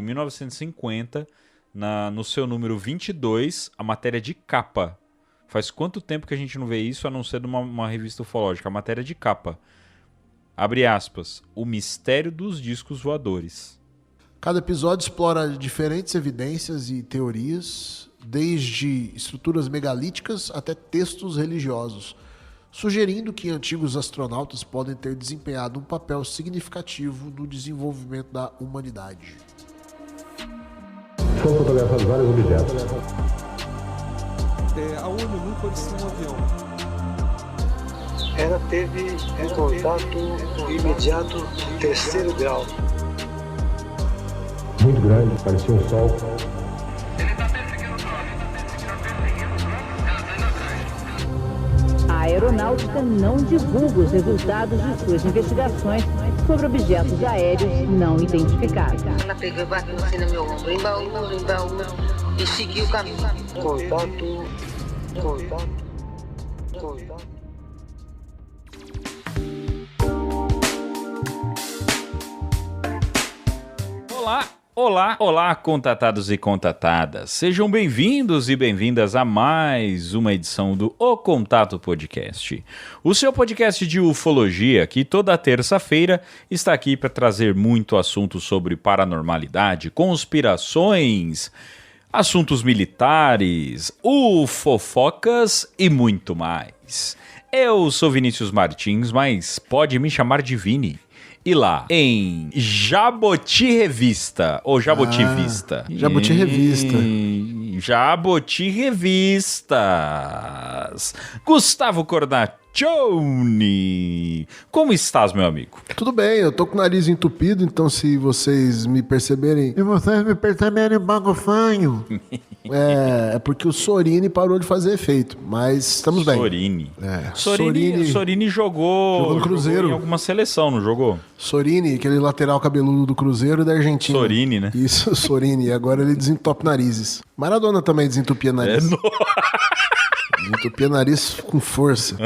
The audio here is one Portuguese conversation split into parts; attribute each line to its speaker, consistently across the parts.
Speaker 1: em 1950, no seu número 22, a matéria de capa. Faz quanto tempo que a gente não vê isso, a não ser de uma revista ufológica? A matéria de capa. Abre aspas. O mistério dos discos voadores.
Speaker 2: Cada episódio explora diferentes evidências e teorias, desde estruturas megalíticas até textos religiosos, sugerindo que antigos astronautas podem ter desempenhado um papel significativo no desenvolvimento da humanidade.
Speaker 3: Foram fotografados vários objetos.
Speaker 4: A ONU nunca originou um avião.
Speaker 5: Ela teve um contato imediato de terceiro grau.
Speaker 3: Muito grande, parecia um sol.
Speaker 6: A aeronáutica não divulga os resultados de suas investigações sobre objetos aéreos não identificados.
Speaker 7: Ela pegou e bateu assim no meu ombro, embaú, e seguiu o caminho.
Speaker 5: Contato.
Speaker 1: Olá, contatados e contatadas. Sejam bem-vindos e bem-vindas a mais uma edição do O Contato Podcast. O seu podcast de ufologia, que toda terça-feira está aqui para trazer muito assunto sobre paranormalidade, conspirações, assuntos militares, ufofocas e muito mais. Eu sou Vinícius Martins, mas pode me chamar de Vini. E lá, em Jaboti Revista, ou Jaboti Vista?
Speaker 2: Jaboti Revista.
Speaker 1: Jaboti Revistas. Gustavo Cornaccioni. Como estás, meu amigo?
Speaker 2: Tudo bem, eu tô com o nariz entupido, então se vocês me perceberem... bagofanho. É porque o Sorini parou de fazer efeito, mas estamos bem.
Speaker 1: Sorini jogou
Speaker 2: no Cruzeiro.
Speaker 1: Em alguma seleção, não jogou?
Speaker 2: Sorini, aquele lateral cabeludo do Cruzeiro e da Argentina.
Speaker 1: Sorini, né?
Speaker 2: Isso, Sorini. E agora ele desentope narizes. Maradona também desentupia nariz. Desentupia nariz com força.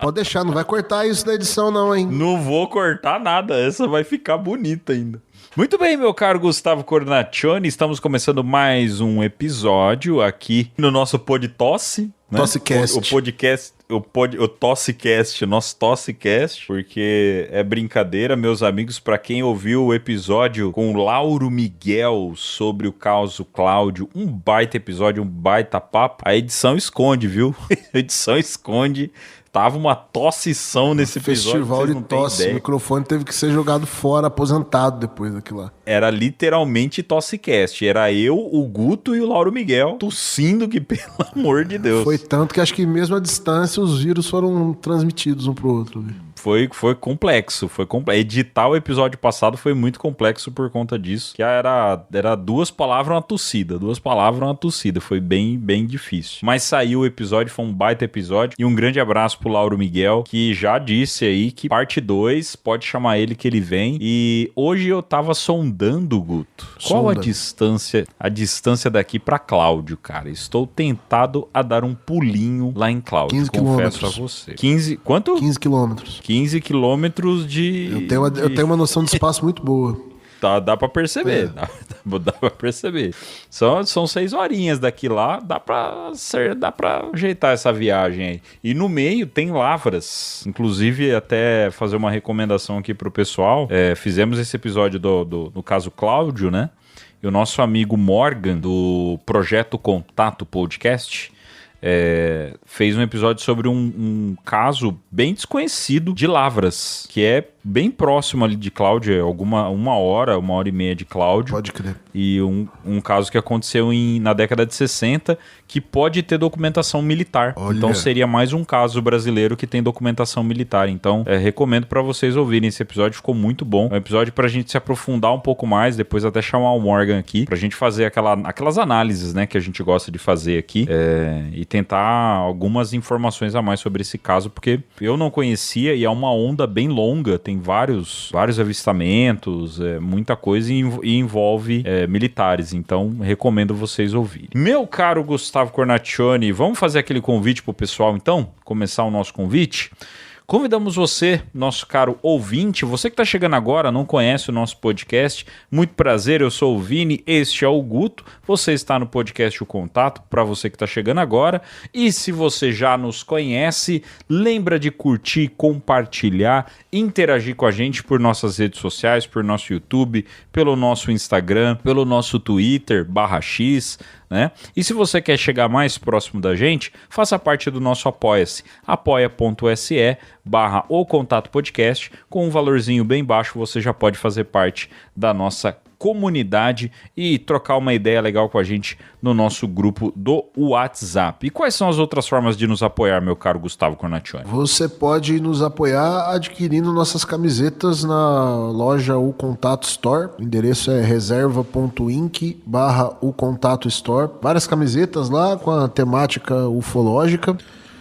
Speaker 2: Pode deixar, não vai cortar isso da edição não, hein?
Speaker 1: Não vou cortar nada, essa vai ficar bonita ainda. Muito bem, meu caro Gustavo Cornaccioni, estamos começando mais um episódio aqui no nosso Podtosse, né?
Speaker 2: Tossecast.
Speaker 1: O podcast, o Tossecast, nosso Tossecast, porque é brincadeira, meus amigos, para quem ouviu o episódio com o Lauro Miguel sobre o caso Cláudio, um baita episódio, um baita papo, a edição esconde, viu? A edição esconde. Tava uma tossição nesse episódio.
Speaker 2: Festival de tosse. O microfone teve que ser jogado fora, aposentado depois daquilo lá.
Speaker 1: Era literalmente Tossecast. Era eu, o Guto e o Lauro Miguel tossindo que, pelo amor de Deus.
Speaker 2: Foi tanto que acho que mesmo à distância os vírus foram transmitidos um pro outro.
Speaker 1: Foi complexo, Editar o episódio passado foi muito complexo por conta disso. Que era duas palavras uma tossida. Foi bem difícil. Mas saiu o episódio, foi um baita episódio. E um grande abraço pro Lauro Miguel, que já disse aí que parte 2, pode chamar ele que ele vem. E hoje eu tava sondando, Guto. Qual a distância daqui pra Cláudio, cara? Estou tentado a dar um pulinho lá em Cláudio.
Speaker 2: 15
Speaker 1: confesso
Speaker 2: quilômetros.
Speaker 1: a você. 15, quanto?
Speaker 2: 15 quilômetros.
Speaker 1: 15 quilômetros de...
Speaker 2: Eu tenho uma noção de espaço muito boa.
Speaker 1: Dá pra perceber, dá pra perceber. São 6 horinhas daqui lá, dá pra ajeitar essa viagem aí. E no meio tem lavras, inclusive até fazer uma recomendação aqui pro pessoal, fizemos esse episódio no caso Cláudio, né? E o nosso amigo Morgan, do Projeto Contato Podcast, fez um episódio sobre um caso bem desconhecido de lavras, que é bem próximo ali de Cláudio, uma hora e meia de Cláudio.
Speaker 2: Pode crer.
Speaker 1: E um caso que aconteceu na década de 60, que pode ter documentação militar.
Speaker 2: Olha.
Speaker 1: Então seria mais um caso brasileiro que tem documentação militar. Então recomendo para vocês ouvirem esse episódio, ficou muito bom. É um episódio pra gente se aprofundar um pouco mais, depois até chamar o Morgan aqui, pra gente fazer aquelas análises, né, que a gente gosta de fazer aqui, e tentar algumas informações a mais sobre esse caso, porque eu não conhecia e é uma onda bem longa, tem vários avistamentos, muita coisa e envolve militares, então recomendo vocês ouvirem. Meu caro Gustavo Cornaccioni, vamos fazer aquele convite pro pessoal então? Começar o nosso convite? Convidamos você, nosso caro ouvinte, você que está chegando agora, não conhece o nosso podcast, muito prazer, eu sou o Vini, este é o Guto, você está no podcast O Contato, para você que está chegando agora, e se você já nos conhece, lembra de curtir, compartilhar, interagir com a gente por nossas redes sociais, por nosso YouTube, pelo nosso Instagram, pelo nosso Twitter, /X, né? E se você quer chegar mais próximo da gente, faça parte do nosso Apoia-se, apoia.se/O Contato Podcast, com um valorzinho bem baixo você já pode fazer parte da nossa comunidade e trocar uma ideia legal com a gente no nosso grupo do WhatsApp. E quais são as outras formas de nos apoiar, meu caro Gustavo Cornacchione?
Speaker 2: Você pode nos apoiar adquirindo nossas camisetas na loja O Contato Store. O endereço é reserva.inc/O Contato Store. Várias camisetas lá com a temática ufológica.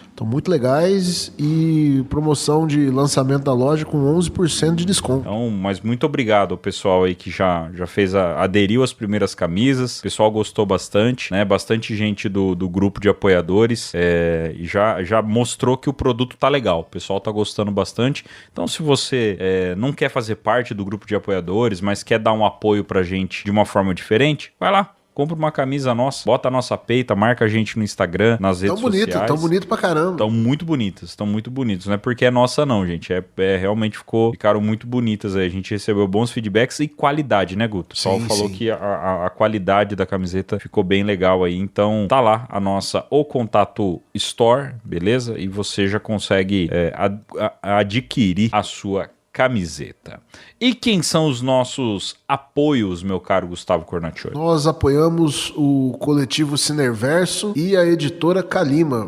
Speaker 2: Estão muito legais e promoção de lançamento da loja com 11% de desconto.
Speaker 1: Então, mas muito obrigado ao pessoal aí que já fez aderiu às primeiras camisas. O pessoal gostou bastante, né? Bastante gente do grupo de apoiadores e já mostrou que o produto tá legal. O pessoal tá gostando bastante. Então, se você não quer fazer parte do grupo de apoiadores, mas quer dar um apoio pra gente de uma forma diferente, vai lá. Compra uma camisa nossa, bota a nossa peita, marca a gente no Instagram, nas redes sociais.
Speaker 2: Tão bonito pra caramba.
Speaker 1: Estão muito bonitos. Não é porque é nossa não, gente. Realmente ficaram muito bonitas aí. A gente recebeu bons feedbacks e qualidade, né, Guto? O pessoal falou que a qualidade da camiseta ficou bem legal aí. Então, tá lá a nossa O Contato Store, beleza? E você já consegue adquirir a sua camiseta. E quem são os nossos apoios, meu caro Gustavo Cornacchione?
Speaker 2: Nós apoiamos o coletivo Cinerverso e a editora Kalima,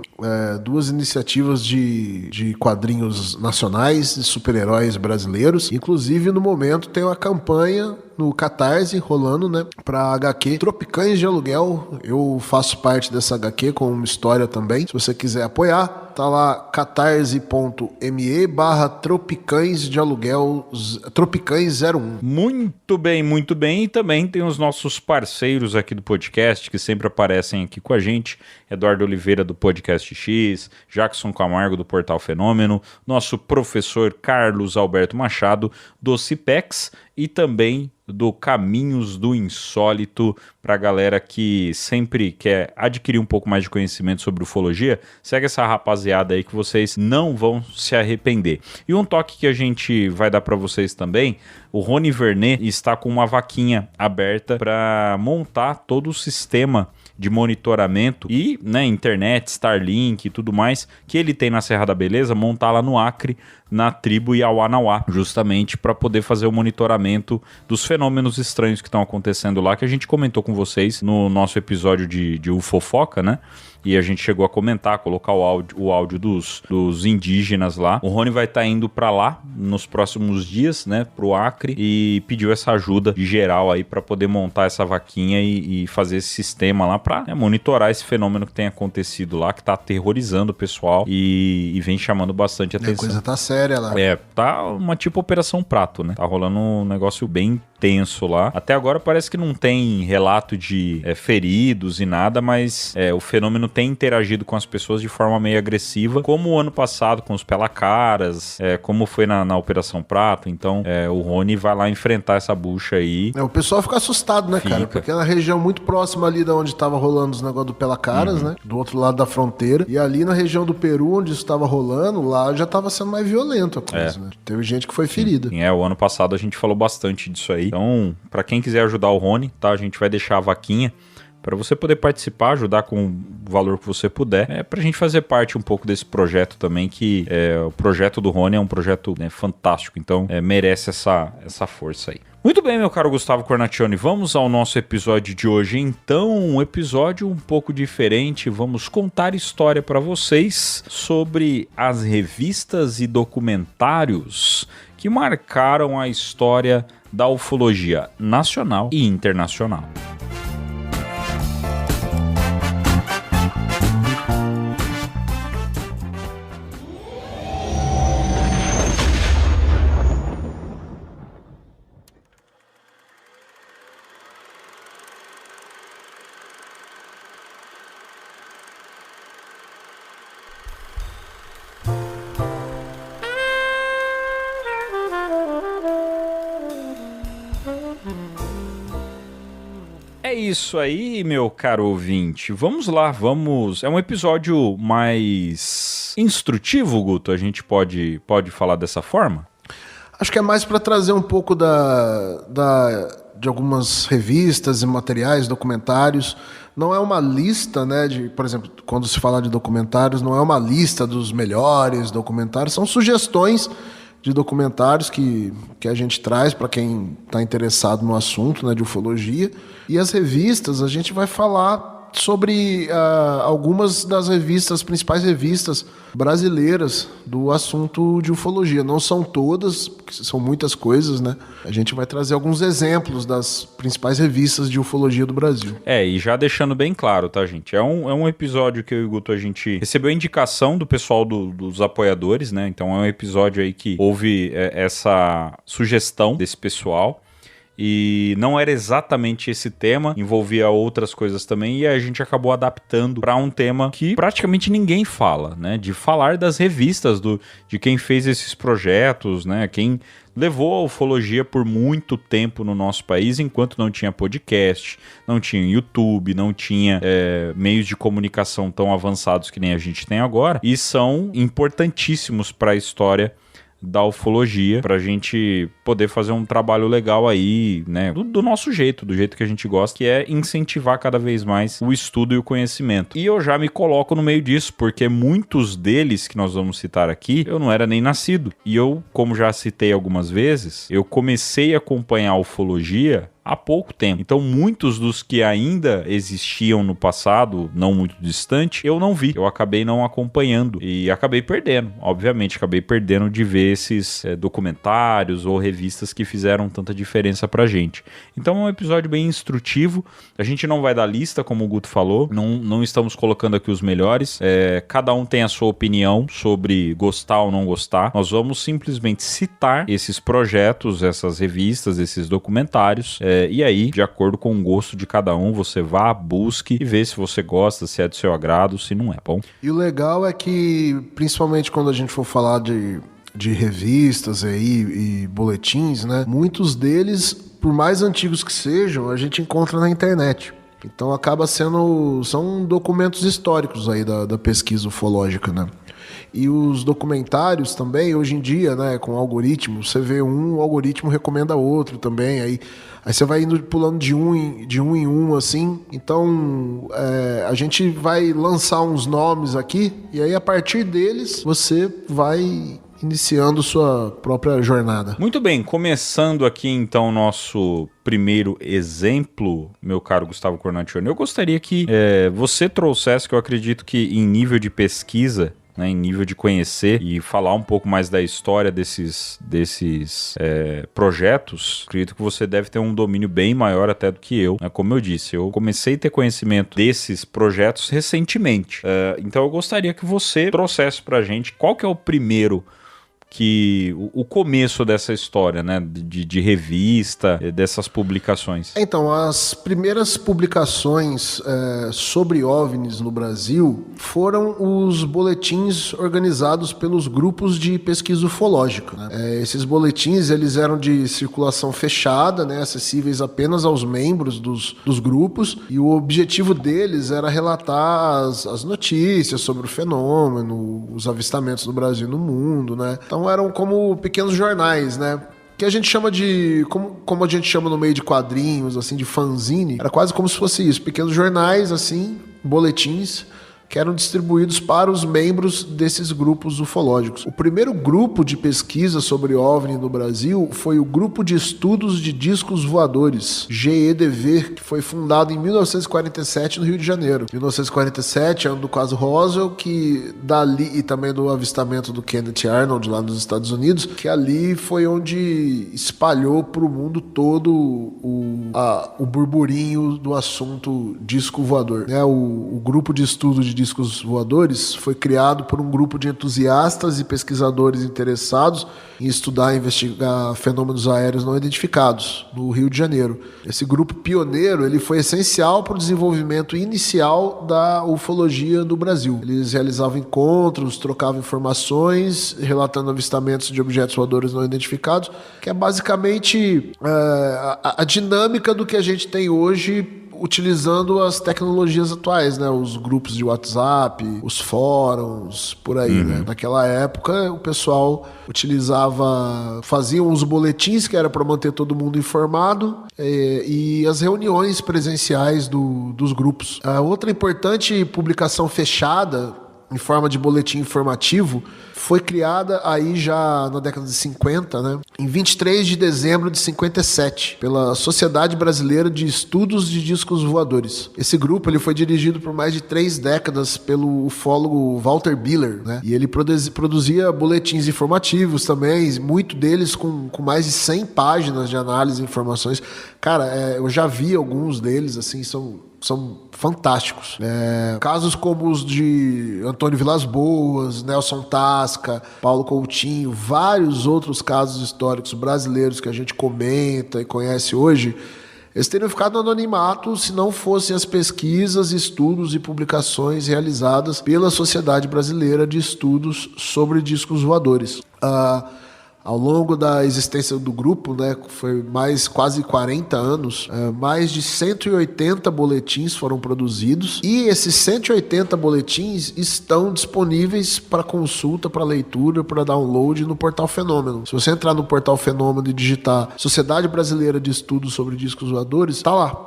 Speaker 2: duas iniciativas de quadrinhos nacionais, de super-heróis brasileiros. Inclusive, no momento, tem uma campanha no Catarse rolando, né, pra HQ Tropicães de Aluguel. Eu faço parte dessa HQ com uma história também. Se você quiser apoiar, tá lá catarse.me/Tropicães de Aluguel, Tropicães 01.
Speaker 1: Muito bem, muito bem. E também tem os nossos parceiros aqui do podcast que sempre aparecem aqui com a gente. Eduardo Oliveira do Podcast X, Jackson Camargo do Portal Fenômeno, nosso professor Carlos Alberto Machado do Cipex e também do Caminhos do Insólito, para a galera que sempre quer adquirir um pouco mais de conhecimento sobre ufologia. Segue essa rapaziada aí que vocês não vão se arrepender. E um toque que a gente vai dar para vocês também, o Rony Vernet está com uma vaquinha aberta para montar todo o sistema de monitoramento e, né, internet, Starlink e tudo mais que ele tem na Serra da Beleza, montar lá no Acre, na tribo Iauanauá, justamente para poder fazer o monitoramento dos fenômenos estranhos que estão acontecendo lá, que a gente comentou com vocês no nosso episódio de Ufofoca, né? E a gente chegou a comentar, colocar o áudio dos indígenas lá. O Rony vai estar indo para lá nos próximos dias, né, pro Acre, e pediu essa ajuda de geral aí para poder montar essa vaquinha e fazer esse sistema lá para monitorar esse fenômeno que tem acontecido lá, que tá aterrorizando o pessoal e vem chamando bastante atenção.
Speaker 2: A coisa tá séria lá.
Speaker 1: Tá uma tipo Operação Prato, né? Tá rolando um negócio bem tenso lá. Até agora parece que não tem relato de feridos e nada, mas o fenômeno tem interagido com as pessoas de forma meio agressiva, como o ano passado com os pelacaras, como foi na Operação Prato. Então o Rony vai lá enfrentar essa bucha aí.
Speaker 2: O pessoal fica assustado, né, cara? Porque é uma região muito próxima ali da onde tava rolando os negócios do pelacaras, né? Do outro lado da fronteira. E ali na região do Peru, onde isso tava rolando, lá já tava sendo mais violento a coisa, né? Teve gente que foi ferida.
Speaker 1: Sim, o ano passado a gente falou bastante disso aí. Então, pra quem quiser ajudar o Rony, tá? A gente vai deixar a vaquinha para você poder participar, ajudar com o valor que você puder, pra gente fazer parte um pouco desse projeto também, que o projeto do Rony é um projeto, né, fantástico, então merece essa força aí. Muito bem, meu caro Gustavo Cornacchione, vamos ao nosso episódio de hoje. Então, um episódio um pouco diferente, vamos contar história para vocês sobre as revistas e documentários que marcaram a história da ufologia nacional e internacional. isso aí, meu caro ouvinte. Vamos lá, vamos... É um episódio mais instrutivo, Guto? A gente pode falar dessa forma?
Speaker 2: Acho que é mais para trazer um pouco de algumas revistas e materiais, documentários. Não é uma lista, né, por exemplo, quando se fala de documentários, não é uma lista dos melhores documentários, são sugestões de documentários que a gente traz para quem está interessado no assunto, né, de ufologia. E as revistas, a gente vai falar sobre algumas das revistas, principais revistas brasileiras do assunto de ufologia. Não são todas, porque são muitas coisas, né? A gente vai trazer alguns exemplos das principais revistas de ufologia do Brasil.
Speaker 1: E já deixando bem claro, tá, gente? É um episódio que eu e o Guto, a gente recebeu a indicação do pessoal dos apoiadores, né? Então é um episódio aí que houve essa sugestão desse pessoal. E não era exatamente esse tema, envolvia outras coisas também, e a gente acabou adaptando para um tema que praticamente ninguém fala, né? De falar das revistas, de quem fez esses projetos, né? Quem levou a ufologia por muito tempo no nosso país, enquanto não tinha podcast, não tinha YouTube, não tinha meios de comunicação tão avançados que nem a gente tem agora, e são importantíssimos para a história da ufologia, pra gente poder fazer um trabalho legal aí, né, do nosso jeito, do jeito que a gente gosta, que é incentivar cada vez mais o estudo e o conhecimento. E eu já me coloco no meio disso, porque muitos deles que nós vamos citar aqui, eu não era nem nascido. E eu, como já citei algumas vezes, eu comecei a acompanhar a ufologia há pouco tempo. Então, muitos dos que ainda existiam no passado, não muito distante, eu não vi. Eu acabei não acompanhando e acabei perdendo. Obviamente, acabei perdendo de ver esses documentários ou revistas que fizeram tanta diferença pra gente. Então, é um episódio bem instrutivo. A gente não vai dar lista, como o Guto falou. Não estamos colocando aqui os melhores. Cada um tem a sua opinião sobre gostar ou não gostar. Nós vamos simplesmente citar esses projetos, essas revistas, esses documentários. E aí, de acordo com o gosto de cada um, você vá, busque e vê se você gosta, se é do seu agrado, se não é, bom?
Speaker 2: E o legal é que, principalmente quando a gente for falar de revistas aí e boletins, né? Muitos deles, por mais antigos que sejam, a gente encontra na internet. Então acaba são documentos históricos aí da pesquisa ufológica, né? E os documentários também, hoje em dia, né, com algoritmo, você vê o algoritmo recomenda outro também, aí você vai indo pulando de um em um, assim. Então, a gente vai lançar uns nomes aqui, e aí a partir deles, você vai iniciando sua própria jornada.
Speaker 1: Muito bem, começando aqui então o nosso primeiro exemplo, meu caro Gustavo Cornacchione, eu gostaria que você trouxesse, que eu acredito que em nível de pesquisa, né, em nível de conhecer e falar um pouco mais da história desses projetos, acredito que você deve ter um domínio bem maior até do que eu, né? Como eu disse, eu comecei a ter conhecimento desses projetos recentemente, então eu gostaria que você trouxesse pra gente qual que é o primeiro o começo dessa história, né, de revista, dessas publicações.
Speaker 2: Então, as primeiras publicações sobre OVNIs no Brasil foram os boletins organizados pelos grupos de pesquisa ufológica, né? Esses boletins, eles eram de circulação fechada, né, acessíveis apenas aos membros dos grupos, e o objetivo deles era relatar as notícias sobre o fenômeno, os avistamentos no Brasil e no mundo, né? Então eram como pequenos jornais, né? Que a gente chama de... Como a gente chama no meio de quadrinhos, assim, de fanzine. Era quase como se fosse isso. Pequenos jornais, assim, boletins, que eram distribuídos para os membros desses grupos ufológicos. O primeiro grupo de pesquisa sobre OVNI no Brasil foi o Grupo de Estudos de Discos Voadores, GEDV, que foi fundado em 1947 no Rio de Janeiro. 1947, ano do caso Roswell, que dali, e também do avistamento do Kenneth Arnold lá nos Estados Unidos, que ali foi onde espalhou para o mundo todo o burburinho do assunto disco voador. O Grupo de Estudos de Discos Voadores foi criado por um grupo de entusiastas e pesquisadores interessados em estudar e investigar fenômenos aéreos não identificados no Rio de Janeiro. Esse grupo pioneiro, ele foi essencial para o desenvolvimento inicial da ufologia no Brasil. Eles realizavam encontros, trocavam informações, relatando avistamentos de objetos voadores não identificados, que é basicamente a dinâmica do que a gente tem hoje utilizando as tecnologias atuais, né? Os grupos de WhatsApp, os fóruns, por aí, né? Naquela época, o pessoal faziam os boletins, que era para manter todo mundo informado, e as reuniões presenciais dos grupos. A outra importante publicação fechada, em forma de boletim informativo, foi criada aí já na década de 50, né? Em 23 de dezembro de 57, pela Sociedade Brasileira de Estudos de Discos Voadores. Esse grupo ele foi dirigido por mais de 3 décadas pelo ufólogo Walter Biller, né? E ele produzia boletins informativos também, muito deles com mais de 100 páginas de análise e informações. Cara, eu já vi alguns deles, assim, são fantásticos. Casos como os de Antônio Vilas Boas, Nelson Tasca, Paulo Coutinho, vários outros casos históricos brasileiros que a gente comenta e conhece hoje, eles teriam ficado no anonimato se não fossem as pesquisas, estudos e publicações realizadas pela Sociedade Brasileira de Estudos sobre Discos Voadores. Ao longo da existência do grupo, né, foi quase 40 anos, mais de 180 boletins foram produzidos, e esses 180 boletins estão disponíveis para consulta, para leitura, para download no Portal Fenômeno. Se você entrar no Portal Fenômeno e digitar Sociedade Brasileira de Estudos sobre Discos Voadores, está lá.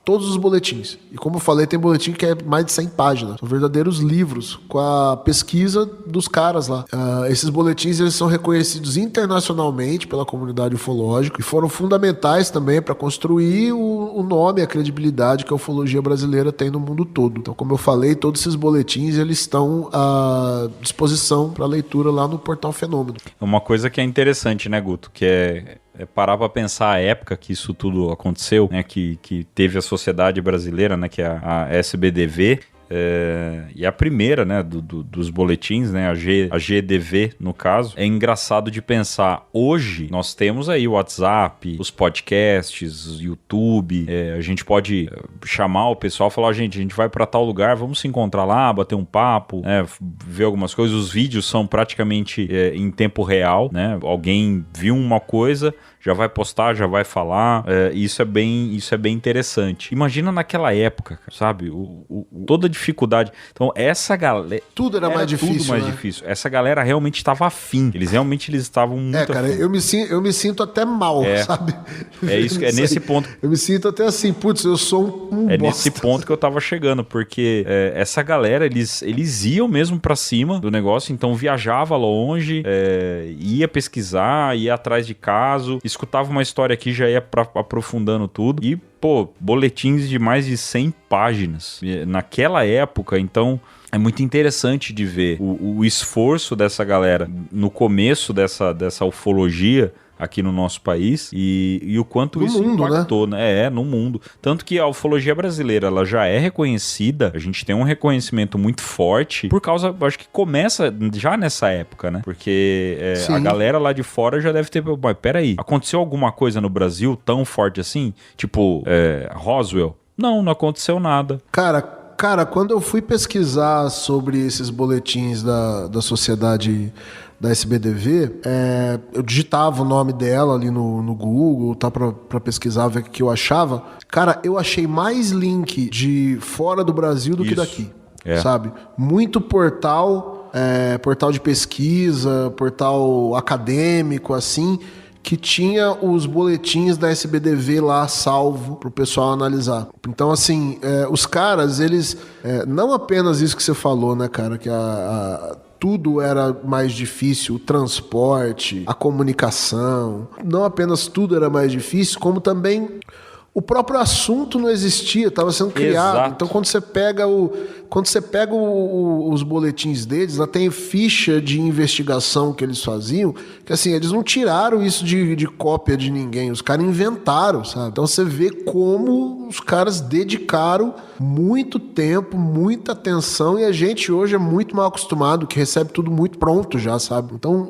Speaker 2: Todos os boletins. E como eu falei, tem boletim que é mais de 100 páginas. São verdadeiros livros com a pesquisa dos caras lá. Esses boletins eles são reconhecidos internacionalmente pela comunidade ufológica e foram fundamentais também para construir o nome e a credibilidade que a ufologia brasileira tem no mundo todo. Então, como eu falei, todos esses boletins eles estão à disposição para leitura lá no Portal Fenômeno.
Speaker 1: Uma coisa que é interessante, né, Guto? Que é parar para pensar a época que isso tudo aconteceu, né, que teve a Sociedade Brasileira, né, que é a SBDV, e a primeira, né, dos boletins, né, a GDV no caso. É engraçado de pensar, hoje nós temos aí o WhatsApp, os podcasts, YouTube, a gente pode chamar o pessoal e falar, gente, a gente vai para tal lugar, vamos se encontrar lá, bater um papo, ver algumas coisas. Os vídeos são praticamente em tempo real, né, alguém viu uma coisa, já vai postar, já vai falar, isso é bem interessante. Imagina naquela época, sabe, toda a dificuldade. Então essa galera...
Speaker 2: Tudo era mais difícil,
Speaker 1: tudo mais difícil. Essa galera realmente estava afim. Eles estavam muito
Speaker 2: cara,
Speaker 1: afim.
Speaker 2: Eu me sinto até mal, sabe?
Speaker 1: É isso, é nesse ponto.
Speaker 2: Eu me sinto até assim, putz, eu sou um bosta.
Speaker 1: Nesse ponto que eu tava chegando, porque essa galera, eles iam mesmo pra cima do negócio, então viajava longe, ia pesquisar, ia atrás de caso, escutava uma história aqui, já ia aprofundando tudo. E, boletins de mais de 100 páginas. Naquela época, então, é muito interessante de ver o esforço dessa galera no começo dessa ufologia aqui no nosso país e o quanto
Speaker 2: no
Speaker 1: isso
Speaker 2: mundo,
Speaker 1: impactou, né? No mundo. Tanto que a ufologia brasileira, ela já é reconhecida, a gente tem um reconhecimento muito forte por causa, acho que começa já nessa época, né? Porque a galera lá de fora já deve ter, mas peraí, aconteceu alguma coisa no Brasil tão forte assim? Tipo, Roswell? Não aconteceu nada.
Speaker 2: Cara, quando eu fui pesquisar sobre esses boletins da sociedade da SBDV, eu digitava o nome dela ali no Google, tá, pra pesquisar, ver o que eu achava. Cara, eu achei mais link de fora do Brasil do que daqui, sabe? Muito portal de pesquisa, portal acadêmico, assim, que tinha os boletins da SBDV lá salvo pro pessoal analisar. Então, assim, os caras, eles... não apenas isso que você falou, né, cara, que tudo era mais difícil, o transporte, a comunicação. Não apenas tudo era mais difícil, como também o próprio assunto não existia, estava sendo criado.
Speaker 1: Exato.
Speaker 2: Então, quando você pega os boletins deles, lá tem ficha de investigação que eles faziam, que assim, eles não tiraram isso de cópia de ninguém, os caras inventaram, sabe? Então você vê como os caras dedicaram muito tempo, muita atenção, e a gente hoje é muito mal acostumado, que recebe tudo muito pronto já, sabe? Então,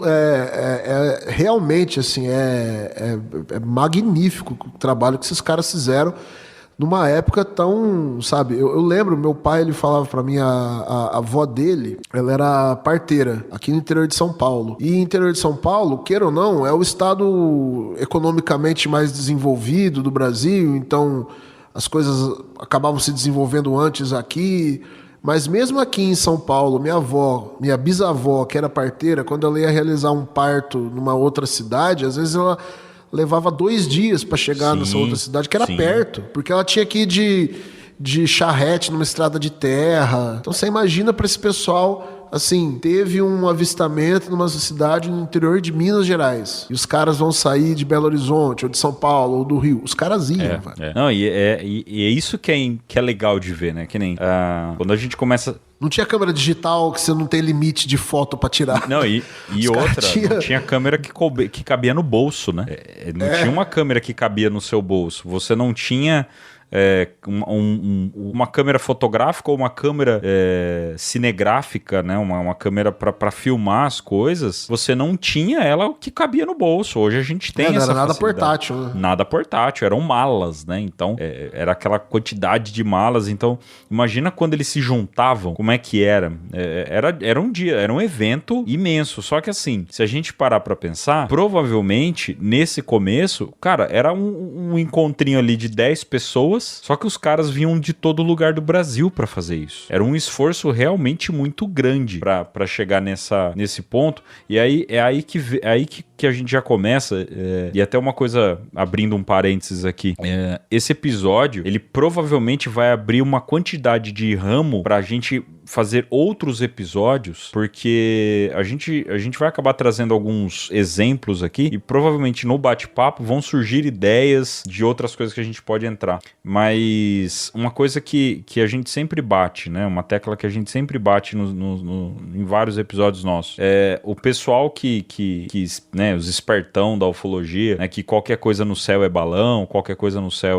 Speaker 2: realmente, assim, é magnífico o trabalho que esses caras fizeram numa época tão, sabe, eu lembro, meu pai, ele falava pra mim, a avó dele, ela era parteira aqui no interior de São Paulo, e interior de São Paulo, queira ou não, é o estado economicamente mais desenvolvido do Brasil, então as coisas acabavam se desenvolvendo antes aqui. Mas mesmo aqui em São Paulo, minha bisavó, que era parteira, quando ela ia realizar um parto numa outra cidade, às vezes ela levava 2 dias para chegar nessa outra cidade, que era perto, porque ela tinha que ir de charrete numa estrada de terra. Então você imagina para esse pessoal, assim, teve um avistamento numa cidade no interior de Minas Gerais, e os caras vão sair de Belo Horizonte, ou de São Paulo, ou do Rio. Os caras iam, velho.
Speaker 1: Não, e é isso que é legal de ver, né? Que nem quando a gente começa...
Speaker 2: Não tinha câmera digital que você não tem limite de foto pra tirar.
Speaker 1: Não, e outra, não tinha câmera que cabia no bolso, né? Não tinha uma câmera que cabia no seu bolso. Você não tinha... uma câmera fotográfica ou uma câmera cinegráfica, né? Uma câmera para filmar as coisas, você não tinha ela que cabia no bolso. Hoje a gente tem essa
Speaker 2: facilidade. Nada portátil, né?
Speaker 1: Nada portátil, eram malas, né? Então, era aquela quantidade de malas. Então, imagina quando eles se juntavam, como é que era? Era um dia, era um evento imenso. Só que assim, se a gente parar pra pensar, provavelmente, nesse começo, cara, era um encontrinho ali de 10 pessoas. Só que os caras vinham de todo lugar do Brasil pra fazer isso. Era um esforço realmente muito grande pra chegar nesse ponto. E aí é aí que a gente já começa. E até uma coisa, abrindo um parênteses aqui. Esse episódio, ele provavelmente vai abrir uma quantidade de ramo pra gente fazer outros episódios, porque a gente vai acabar trazendo alguns exemplos aqui e provavelmente no bate-papo vão surgir ideias de outras coisas que a gente pode entrar. Mas uma coisa que a gente sempre bate, né? Uma tecla que a gente sempre bate em vários episódios nossos. O pessoal que né, os espertão da ufologia, né, que qualquer coisa no céu é balão, qualquer coisa no céu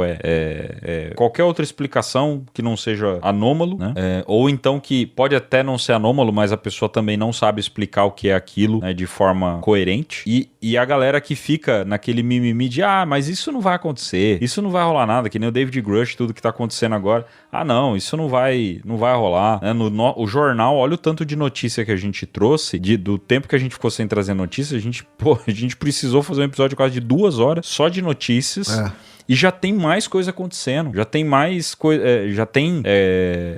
Speaker 1: qualquer outra explicação que não seja anômalo, né? Ou então que pode até não ser anômalo, mas a pessoa também não sabe explicar o que é aquilo, né, de forma coerente. E a galera que fica naquele mimimi de mas isso não vai acontecer, isso não vai rolar nada, que nem o David Grush, tudo que tá acontecendo agora. Não, isso não vai rolar. Né? O jornal, olha o tanto de notícia que a gente trouxe, do tempo que a gente ficou sem trazer notícias, a gente precisou fazer um episódio quase de 2 horas só de notícias. E já tem mais coisa acontecendo. Já tem mais coisa.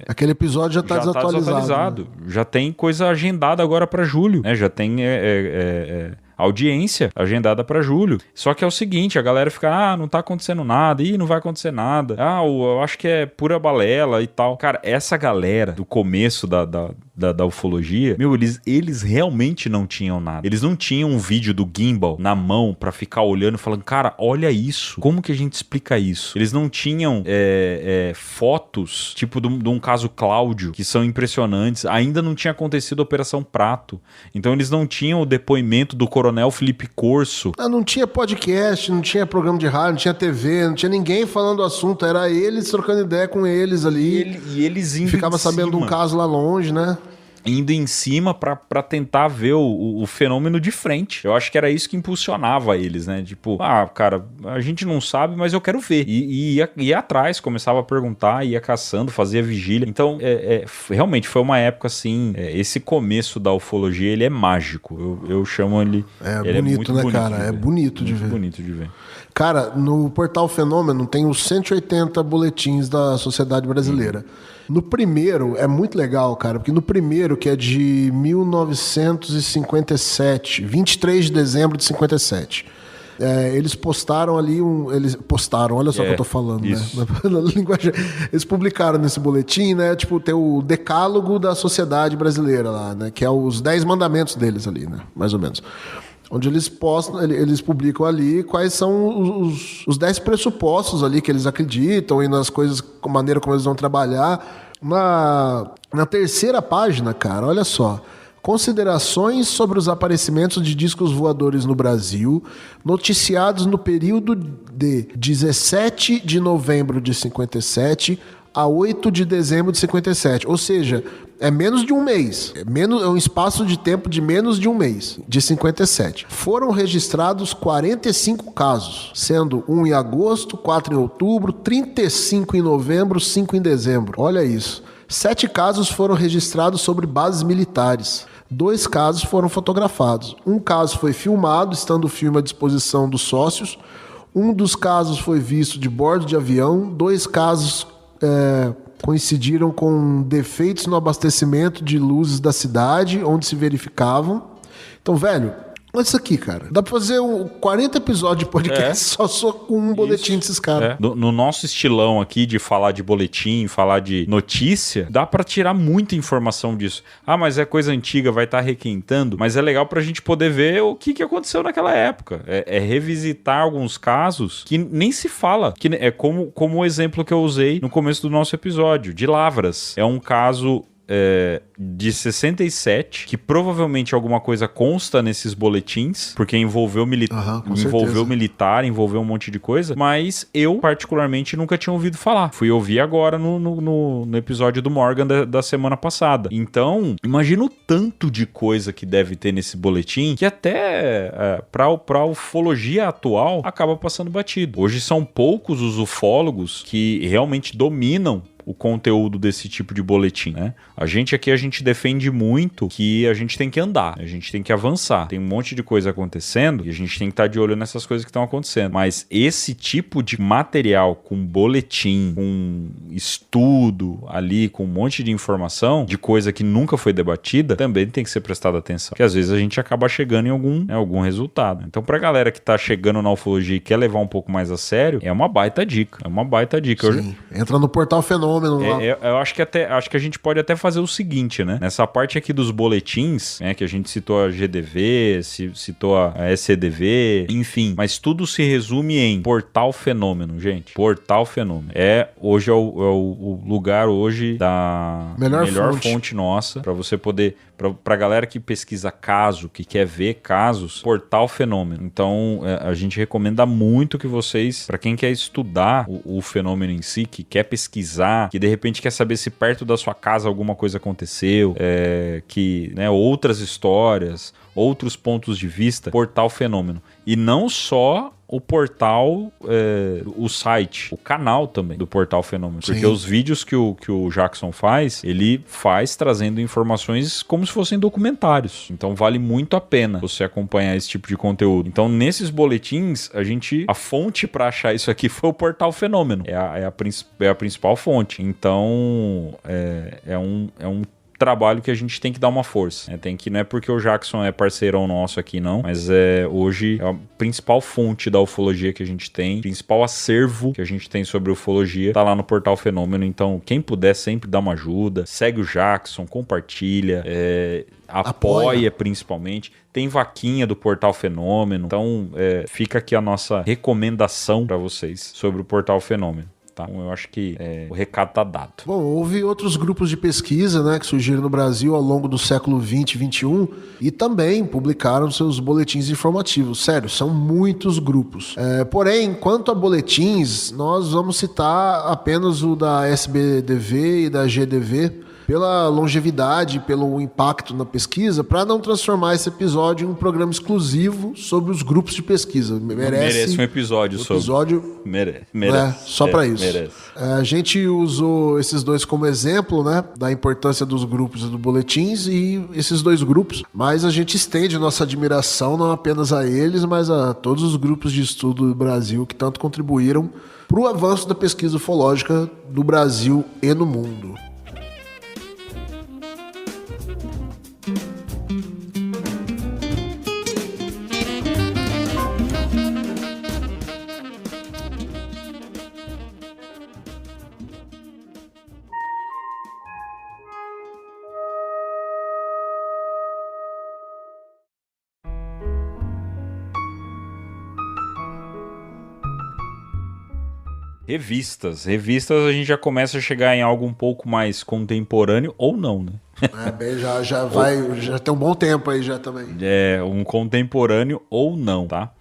Speaker 2: Aquele episódio já tá desatualizado.
Speaker 1: Né? Já tem coisa agendada agora pra julho. Né? Já tem audiência agendada pra julho. Só que é o seguinte, a galera fica, não tá acontecendo nada, não vai acontecer nada. Eu acho que é pura balela e tal. Cara, essa galera do começo da ufologia, eles realmente não tinham nada. Eles não tinham um vídeo do gimbal na mão pra ficar olhando e falando, cara, olha isso. Como que a gente explica isso? Eles não tinham fotos, tipo de um caso Cláudio, que são impressionantes. Ainda não tinha acontecido a Operação Prato. Então eles não tinham o depoimento do Coronel Felipe Corso.
Speaker 2: Não tinha podcast, não tinha programa de rádio, não tinha TV, não tinha ninguém falando do assunto. Era eles trocando ideia com eles ali.
Speaker 1: E eles indo
Speaker 2: ficava sabendo de um caso lá longe, né?
Speaker 1: Indo em cima pra tentar ver o fenômeno de frente. Eu acho que era isso que impulsionava eles, né? Tipo, cara, a gente não sabe, mas eu quero ver. E ia atrás, começava a perguntar, ia caçando, fazia vigília. Então, realmente foi uma época assim, esse começo da ufologia, ele é mágico. Eu chamo ele...
Speaker 2: ele bonito, né, cara? É bonito de ver.
Speaker 1: Bonito de ver.
Speaker 2: Cara, no portal Fenômeno tem os 180 boletins da Sociedade Brasileira. No primeiro, é muito legal, cara, porque no primeiro, que é de 1957, 23 de dezembro de 57, eles postaram ali olha só o que eu tô falando,
Speaker 1: isso.
Speaker 2: Né? Na linguagem, eles publicaram nesse boletim, né? Tipo, tem o decálogo da Sociedade Brasileira lá, né? Que é os 10 mandamentos deles ali, né? Mais ou menos. Onde eles publicam ali quais são os 10 pressupostos ali que eles acreditam e nas coisas, a maneira como eles vão trabalhar. Na terceira página, cara, olha só. Considerações sobre os aparecimentos de discos voadores no Brasil, noticiados no período de 17 de novembro de 57 a 8 de dezembro de 57. Ou seja, é menos de um mês. É um espaço de tempo de menos de um mês, de 57. Foram registrados 45 casos, sendo 1 em agosto, 4 em outubro, 35 em novembro, 5 em dezembro. Olha isso. 7 casos foram registrados sobre bases militares. 2 casos foram fotografados. Um caso foi filmado, estando o filme à disposição dos sócios. Um dos casos foi visto de bordo de avião, 2 casos coincidiram com defeitos no abastecimento de luzes da cidade onde se verificavam. Então, velho, olha isso aqui, cara. Dá pra fazer 40 episódios de podcast só com um boletim desses caras.
Speaker 1: No nosso estilão aqui de falar de boletim, falar de notícia, dá pra tirar muita informação disso. Ah, mas é coisa antiga, vai estar requentando, mas é legal pra gente poder ver o que aconteceu naquela época. É revisitar alguns casos que nem se fala. Que é como o exemplo que eu usei no começo do nosso episódio, de Lavras. É um caso... de 67, que provavelmente alguma coisa consta nesses boletins, porque envolveu militar, envolveu um monte de coisa, mas eu, particularmente, nunca tinha ouvido falar. Fui ouvir agora no episódio do Morgan da semana passada. Então, imagina o tanto de coisa que deve ter nesse boletim, que até pra ufologia atual, acaba passando batido. Hoje são poucos os ufólogos que realmente dominam o conteúdo desse tipo de boletim, né? A gente defende muito que a gente tem que andar, a gente tem que avançar. Tem um monte de coisa acontecendo e a gente tem que estar de olho nessas coisas que estão acontecendo. Mas esse tipo de material com boletim, com estudo ali, com um monte de informação, de coisa que nunca foi debatida, também tem que ser prestada atenção. Porque às vezes a gente acaba chegando em algum resultado. Então, pra galera que tá chegando na ufologia e quer levar um pouco mais a sério, é uma baita dica.
Speaker 2: Sim. Entra no portal Fenômeno.
Speaker 1: Eu acho que a gente pode até fazer o seguinte, né? Nessa parte aqui dos boletins, né, que a gente citou a GDV, citou a SCDV, enfim, mas tudo se resume em Portal Fenômeno, gente. Portal Fenômeno. Hoje é o lugar hoje da melhor fonte nossa, pra você poder... Pra galera que pesquisa caso, que quer ver casos, Portal Fenômeno. Então, a gente recomenda muito que vocês, pra quem quer estudar o fenômeno em si, que quer pesquisar, que de repente quer saber se perto da sua casa alguma coisa aconteceu, que, né, outras histórias, outros pontos de vista, Portal Fenômeno. E não só o portal, o site, o canal também do Portal Fenômeno. Sim. Porque os vídeos que o Jackson faz, ele faz trazendo informações como se fossem documentários. Então vale muito a pena você acompanhar esse tipo de conteúdo. Então nesses boletins, a fonte para achar isso aqui foi o Portal Fenômeno. É a principal fonte. Então é um trabalho que a gente tem que dar uma força. Não é porque o Jackson é parceirão nosso aqui, não, mas hoje é a principal fonte da ufologia que a gente tem, principal acervo que a gente tem sobre ufologia, tá lá no Portal Fenômeno. Então, quem puder sempre dá uma ajuda, segue o Jackson, compartilha, apoia principalmente. Tem vaquinha do Portal Fenômeno. Então, fica aqui a nossa recomendação para vocês sobre o Portal Fenômeno. Então, eu acho que o recado tá dado.
Speaker 2: Bom, houve outros grupos de pesquisa, né, que surgiram no Brasil ao longo do século XX e XXI e também publicaram seus boletins informativos. Sério, são muitos grupos. Porém, quanto a boletins, nós vamos citar apenas o da SBDV e da GDV, pela longevidade, pelo impacto na pesquisa, para não transformar esse episódio em um programa exclusivo sobre os grupos de pesquisa.
Speaker 1: Merece um episódio sobre.
Speaker 2: Merece. Só para isso.
Speaker 1: Merece.
Speaker 2: A gente usou esses dois como exemplo, né, da importância dos grupos e dos boletins e esses dois grupos, mas a gente estende nossa admiração não apenas a eles, mas a todos os grupos de estudo do Brasil que tanto contribuíram para o avanço da pesquisa ufológica do Brasil e no mundo.
Speaker 1: Revistas a gente já começa a chegar em algo um pouco mais contemporâneo ou não, né?
Speaker 2: Já tem um bom tempo aí já também.
Speaker 1: Um contemporâneo ou não, tá?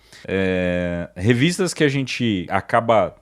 Speaker 1: Revistas que a gente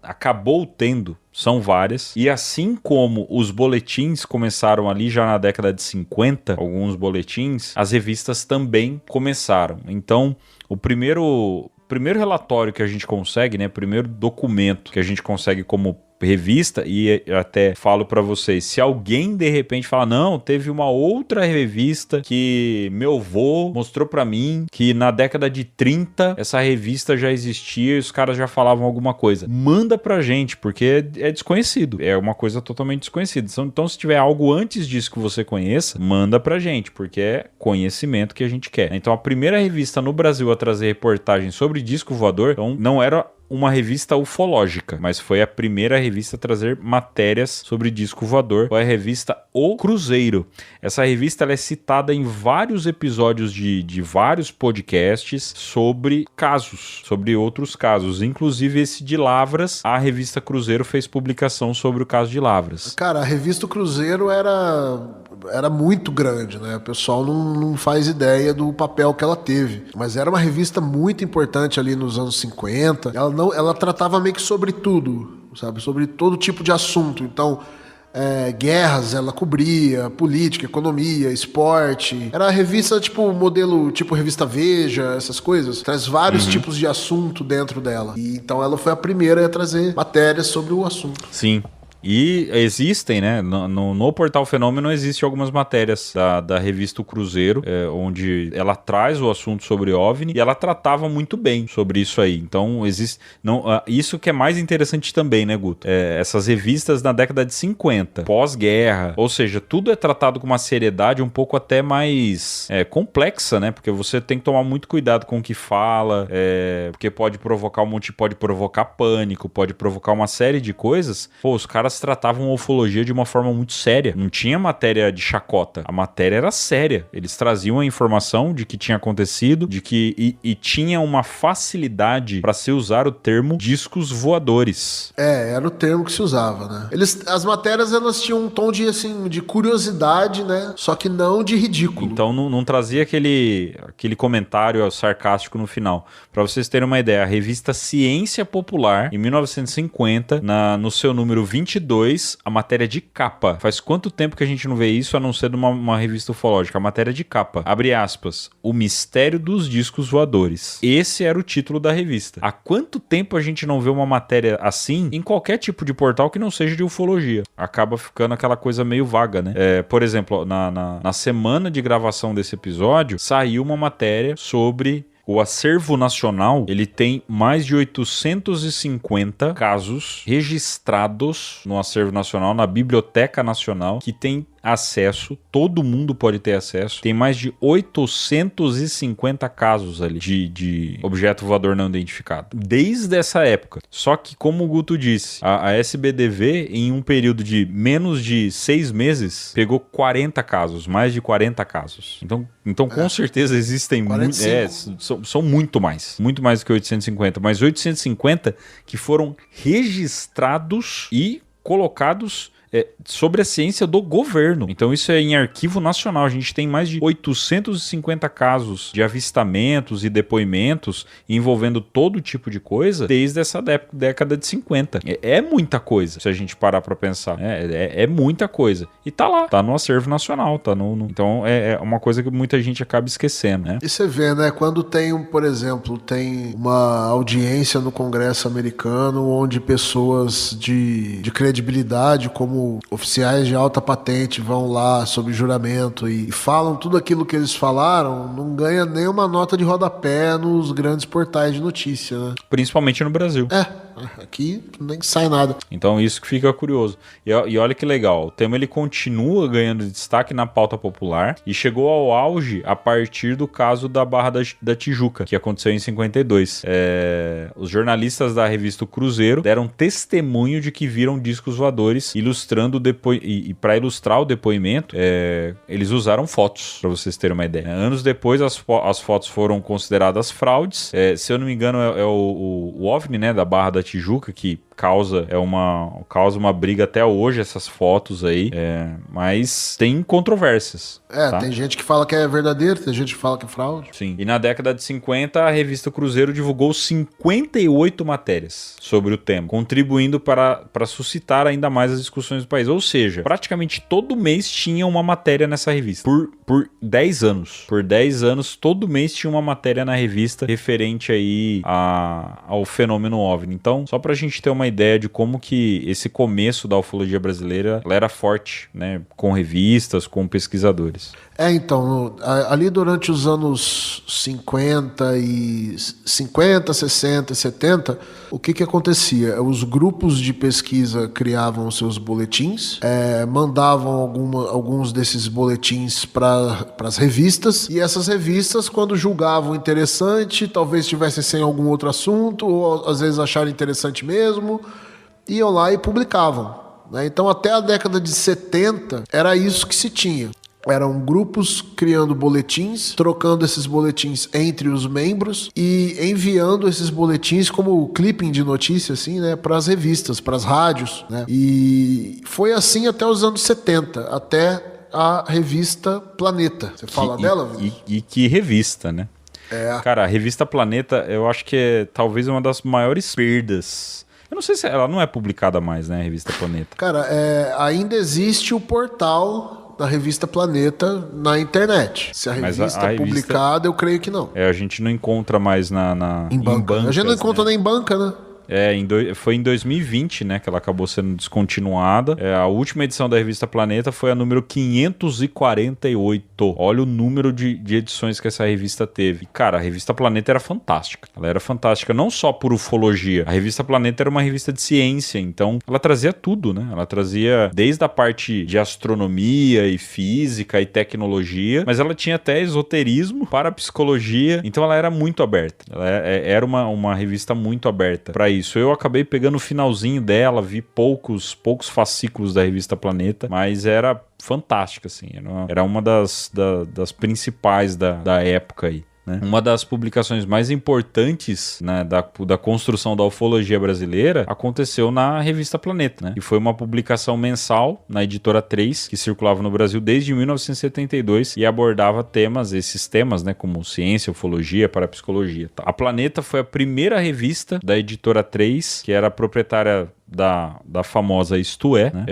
Speaker 1: acabou tendo são várias, e assim como os boletins começaram ali já na década de 50, alguns boletins, as revistas também começaram. Então, o primeiro relatório que a gente consegue, né, primeiro documento que a gente consegue como revista, e até falo pra vocês, se alguém de repente fala, não, teve uma outra revista que meu avô mostrou pra mim que na década de 30 essa revista já existia e os caras já falavam alguma coisa, manda pra gente, porque é desconhecido, é uma coisa totalmente desconhecida. Então se tiver algo antes disso que você conheça, manda pra gente, porque é conhecimento que a gente quer. Então a primeira revista no Brasil a trazer reportagem sobre disco voador, então, não era uma revista ufológica, mas foi a primeira revista a trazer matérias sobre disco voador. Foi a revista O Cruzeiro. Essa revista ela é citada em vários episódios de vários podcasts sobre casos, sobre outros casos, inclusive esse de Lavras. A revista Cruzeiro fez publicação sobre o caso de Lavras.
Speaker 2: Cara, a revista Cruzeiro era muito grande, né? O pessoal não faz ideia do papel que ela teve. Mas era uma revista muito importante ali nos anos 50. Ela tratava meio que sobre tudo, sabe? Sobre todo tipo de assunto. Então, guerras ela cobria, política, economia, esporte. Era a revista tipo modelo, tipo revista Veja, essas coisas. Traz vários tipos de assunto dentro dela. E então ela foi a primeira a trazer matérias sobre o assunto.
Speaker 1: Sim. E existem, né? No Portal Fenômeno existem algumas matérias da revista O Cruzeiro, onde ela traz o assunto sobre OVNI e ela tratava muito bem sobre isso aí. Então, isso que é mais interessante também, né, Guto? Essas revistas na década de 50, pós-guerra, ou seja, tudo é tratado com uma seriedade um pouco até mais complexa, né? Porque você tem que tomar muito cuidado com o que fala, porque pode provocar pode provocar pânico, pode provocar uma série de coisas. Pô, os caras tratavam a ufologia de uma forma muito séria. Não tinha matéria de chacota. A matéria era séria. Eles traziam a informação de que tinha acontecido, de que e tinha uma facilidade para se usar o termo discos voadores.
Speaker 2: Era o termo que se usava, né? As matérias elas tinham um tom de curiosidade, né? Só que não de ridículo.
Speaker 1: Então não trazia aquele comentário sarcástico no final. Para vocês terem uma ideia, a revista Ciência Popular, em 1950, no seu número 22, a matéria de capa. Faz quanto tempo que a gente não vê isso, a não ser de uma revista ufológica? A matéria de capa. Abre aspas. O mistério dos discos voadores. Esse era o título da revista. Há quanto tempo a gente não vê uma matéria assim em qualquer tipo de portal que não seja de ufologia? Acaba ficando aquela coisa meio vaga, né? Por exemplo, na semana de gravação desse episódio, saiu uma matéria sobre... O Acervo Nacional, ele tem mais de 850 casos registrados no Acervo Nacional, na Biblioteca Nacional, que tem acesso, todo mundo pode ter acesso. Tem mais de 850 casos ali de objeto voador não identificado. Desde essa época. Só que, como o Guto disse, a SBDV, em um período de menos de 6 meses, pegou 40 casos, mais de 40 casos. Então com certeza existem são muito mais do que 850, mas 850 que foram registrados e colocados sobre a ciência do governo. Então isso é em arquivo nacional. A gente tem mais de 850 casos de avistamentos e depoimentos envolvendo todo tipo de coisa desde essa década de 50. É muita coisa, se a gente parar pra pensar. É muita coisa. E tá lá, tá no acervo nacional, tá então é uma coisa que muita gente acaba esquecendo, né?
Speaker 2: E você vê, né, quando por exemplo, tem uma audiência no Congresso americano onde pessoas de credibilidade, como oficiais de alta patente vão lá sob juramento e falam tudo aquilo que eles falaram, não ganha nem uma nota de rodapé nos grandes portais de notícia, né?
Speaker 1: Principalmente no Brasil.
Speaker 2: Aqui nem sai nada.
Speaker 1: Então isso que fica curioso. E olha que legal, o tema ele continua ganhando destaque na pauta popular e chegou ao auge a partir do caso da Barra da Tijuca, que aconteceu em 52. Os jornalistas da revista O Cruzeiro deram testemunho de que viram discos voadores, ilustrando e para ilustrar o depoimento, eles usaram fotos, para vocês terem uma ideia. Anos depois, as fotos foram consideradas fraudes. Se eu não me engano, é o OVNI, né, da Barra da Tijuca, que causa uma briga até hoje, essas fotos aí, mas tem controvérsias. Tá?
Speaker 2: Tem gente que fala que é verdadeiro, tem gente que fala que é fraude.
Speaker 1: Sim. E na década de 50, a revista Cruzeiro divulgou 58 matérias sobre o tema, contribuindo para suscitar ainda mais as discussões do país. Ou seja, praticamente todo mês tinha uma matéria nessa revista. Por 10 anos. Por 10 anos, todo mês tinha uma matéria na revista referente aí ao fenômeno OVNI. Então, só pra gente ter uma uma ideia de como que esse começo da ufologia brasileira ela era forte, né? Com revistas, com pesquisadores.
Speaker 2: Então, ali durante os anos 50, 60 e 70, o que acontecia? Os grupos de pesquisa criavam seus boletins, mandavam alguns desses boletins para as revistas, e essas revistas, quando julgavam interessante, talvez tivessem sem algum outro assunto, ou às vezes acharam interessante mesmo, iam lá e publicavam, né? Então, até a década de 70, era isso que se tinha. Eram grupos criando boletins, trocando esses boletins entre os membros e enviando esses boletins como clipping de notícia, assim, né, para as revistas, para as rádios, né? E foi assim até os anos 70, até a revista Planeta. Você fala dela, Vinícius?
Speaker 1: E que revista, né? Cara, a revista Planeta, eu acho que é talvez uma das maiores perdas. Eu não sei se ela não é publicada mais, né, a revista Planeta.
Speaker 2: Cara, ainda existe o portal da revista Planeta na internet. Se a revista é publicada, eu creio que não.
Speaker 1: A gente não encontra mais em banca.
Speaker 2: A gente não encontra nem em banca, né?
Speaker 1: Foi em 2020, né, que ela acabou sendo descontinuada. A última edição da revista Planeta foi a número 548. Olha o número de edições que essa revista teve. E, cara, a revista Planeta era fantástica. Ela era fantástica não só por ufologia. A revista Planeta era uma revista de ciência, então ela trazia tudo, né? Ela trazia desde a parte de astronomia e física e tecnologia, mas ela tinha até esoterismo, parapsicologia, então ela era muito aberta. Ela era uma revista muito aberta para isso. Eu acabei pegando o finalzinho dela, vi poucos fascículos da revista Planeta, mas era fantástica, assim. Era uma das principais da época aí. Né? Uma das publicações mais importantes, né, da construção da ufologia brasileira aconteceu na revista Planeta, né? E foi uma publicação mensal na editora 3, que circulava no Brasil desde 1972 e abordava esses temas, né, como ciência, ufologia, parapsicologia. Tá? A Planeta foi a primeira revista da editora 3, que era proprietária da famosa Isto É, né?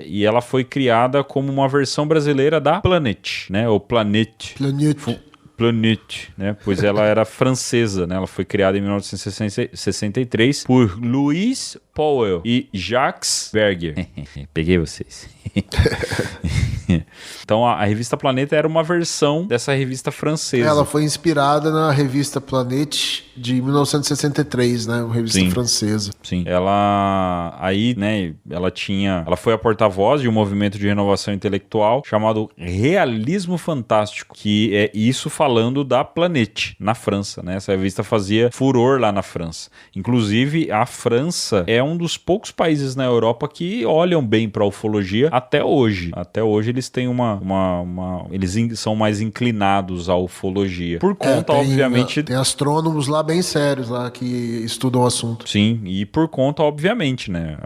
Speaker 1: E ela foi criada como uma versão brasileira da Planet, né? Ou Planet, né? Pois ela era francesa, né? Ela foi criada em 1963 por Louis Powell e Jacques Berger. Peguei vocês. Então a revista Planeta era uma versão dessa revista francesa.
Speaker 2: Ela foi inspirada na revista Planet de 1963, né? Uma revista francesa.
Speaker 1: Sim. Ela foi a porta-voz de um movimento de renovação intelectual chamado Realismo Fantástico, que é isso falando da Planet na França, né? Essa revista fazia furor lá na França. Inclusive, a França é um dos poucos países na Europa que olham bem para a ufologia até hoje. Até hoje eles têm eles são mais inclinados à ufologia. Por conta, obviamente...
Speaker 2: Tem astrônomos lá bem sérios lá que estudam o assunto.
Speaker 1: Sim, e por conta, obviamente, né?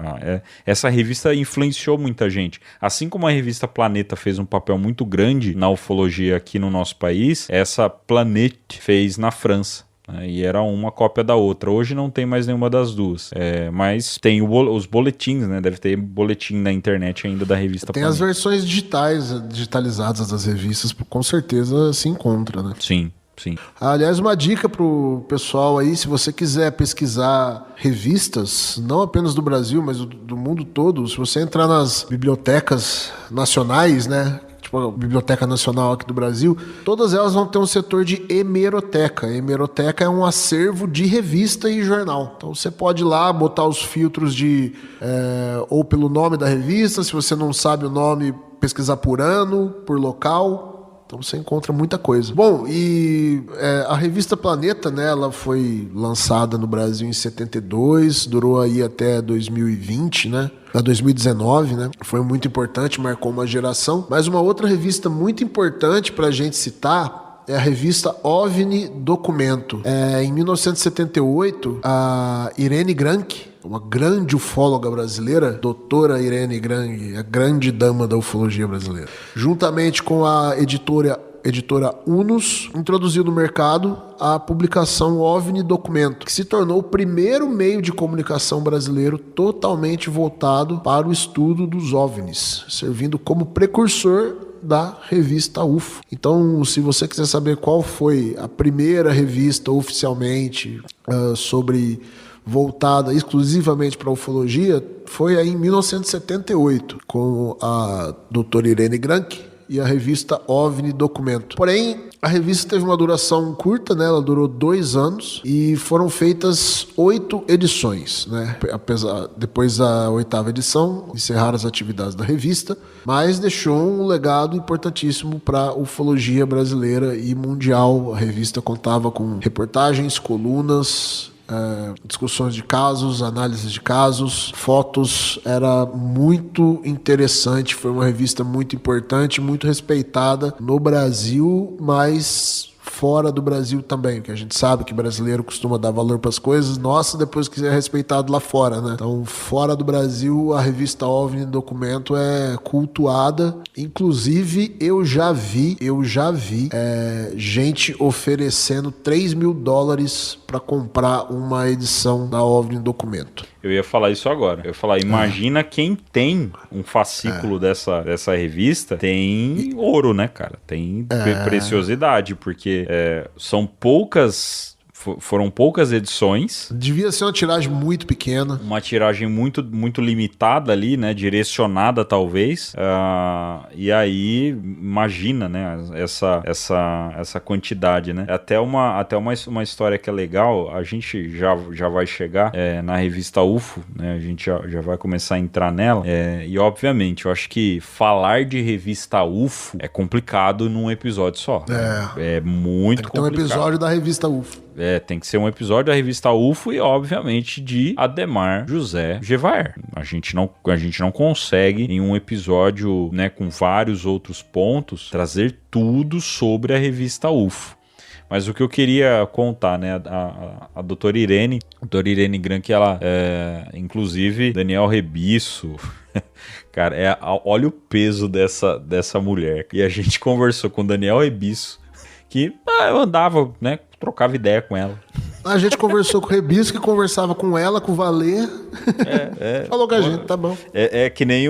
Speaker 1: Essa revista influenciou muita gente. Assim como a revista Planeta fez um papel muito grande na ufologia aqui no nosso país, essa Planet fez na França. E era uma cópia da outra. Hoje não tem mais nenhuma das duas. Mas tem os boletins, né? Deve ter boletim na internet ainda da revista
Speaker 2: Tem
Speaker 1: Planeta.
Speaker 2: As versões digitalizadas das revistas, com certeza se encontra, né?
Speaker 1: Sim.
Speaker 2: Aliás, uma dica pro pessoal aí, se você quiser pesquisar revistas, não apenas do Brasil, mas do mundo todo, se você entrar nas bibliotecas nacionais, né? Tipo a Biblioteca Nacional aqui do Brasil, todas elas vão ter um setor de hemeroteca. Hemeroteca é um acervo de revista e jornal. Então você pode ir lá botar os filtros ou pelo nome da revista, se você não sabe o nome, pesquisar por ano, por local. Então você encontra muita coisa. Bom, e a revista Planeta, né, ela foi lançada no Brasil em 72, durou aí até 2020, né? 2019, né? Foi muito importante, marcou uma geração. Mas uma outra revista muito importante para a gente citar é a revista OVNI Documento. Em 1978, a Irene Grank, uma grande ufóloga brasileira, doutora Irene Grank, a grande dama da ufologia brasileira, juntamente com a editora Unus, introduziu no mercado a publicação OVNI Documento, que se tornou o primeiro meio de comunicação brasileiro totalmente voltado para o estudo dos OVNIs, servindo como precursor da revista UFO. Então, se você quiser saber qual foi a primeira revista oficialmente sobre voltada exclusivamente para ufologia foi aí em 1978, com a doutora Irene Granke e a revista OVNI Documento. Porém, a revista teve uma duração curta, né? Ela durou 2 anos e foram feitas 8 edições, né? Depois da 8ª edição, encerraram as atividades da revista, mas deixou um legado importantíssimo para a ufologia brasileira e mundial. A revista contava com reportagens, colunas, discussões de casos, análises de casos, fotos. Era muito interessante, foi uma revista muito importante, muito respeitada no Brasil, mas fora do Brasil também, porque a gente sabe que brasileiro costuma dar valor para as coisas, nossa, depois que é respeitado lá fora, né? Então, fora do Brasil, a revista OVNI Documento é cultuada. Inclusive, eu já vi gente oferecendo $3.000 para comprar uma edição da OVNI Documento.
Speaker 1: Eu ia falar isso agora. Eu ia falar, imagina quem tem um fascículo dessa revista, tem ouro, né, cara? Tem preciosidade, porque foram poucas edições.
Speaker 2: Devia ser uma tiragem muito pequena.
Speaker 1: Uma tiragem muito, muito limitada ali, né? Direcionada, talvez. E aí, imagina, né? Essa quantidade, né? Até uma história que é legal, a gente já vai chegar na revista UFO, né? A gente já vai começar a entrar nela. E, obviamente, eu acho que falar de revista UFO é complicado num episódio só. É muito complicado.
Speaker 2: Tem um episódio da revista UFO.
Speaker 1: Tem que ser um episódio da revista UFO e, obviamente, de Ademar José Gevaert. A gente não consegue, em um episódio, né, com vários outros pontos, trazer tudo sobre a revista UFO. Mas o que eu queria contar, né, a doutora Irene Granke, ela, inclusive, Daniel Rebisso... Cara, olha o peso dessa mulher. E a gente conversou com o Daniel Rebisso, que eu andava, né, trocava ideia com ela.
Speaker 2: A gente conversou com o Rebisso, que conversava com ela, com o Valer. Falou com a gente, tá bom.
Speaker 1: É que nem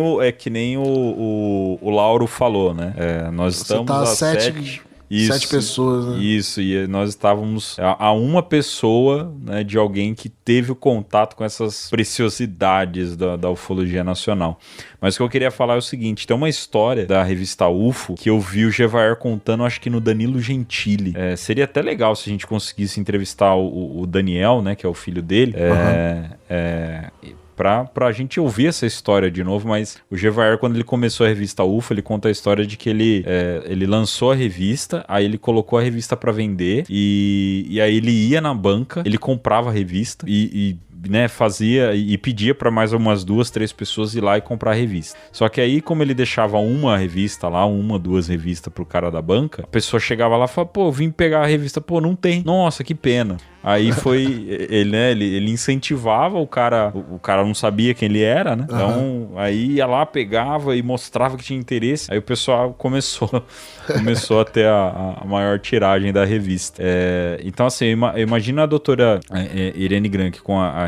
Speaker 1: o Lauro falou, né? Nós estamos a 7 pessoas, né? Isso, e nós estávamos a uma pessoa, né, de alguém que teve o contato com essas preciosidades da ufologia nacional. Mas o que eu queria falar é o seguinte, tem uma história da revista UFO que eu vi o Gevaert contando, acho que no Danilo Gentili. Seria até legal se a gente conseguisse entrevistar o Daniel, né, que é o filho dele, pra gente ouvir essa história de novo. Mas o Gevaert, quando ele começou a revista UFO, ele conta a história de que ele lançou a revista, aí ele colocou a revista pra vender, e aí ele ia na banca, ele comprava a revista né, fazia e pedia para mais umas 2, 3 pessoas ir lá e comprar a revista. Só que aí, como ele deixava uma revista lá, 1, 2 revistas pro cara da banca, a pessoa chegava lá e falava, pô, vim pegar a revista, pô, não tem. Nossa, que pena. Aí foi, ele incentivava o cara não sabia quem ele era, né? Então, aí ia lá, pegava e mostrava que tinha interesse. Aí o pessoal começou a ter a maior tiragem da revista. Então, assim, imagina a doutora Irene Granke com a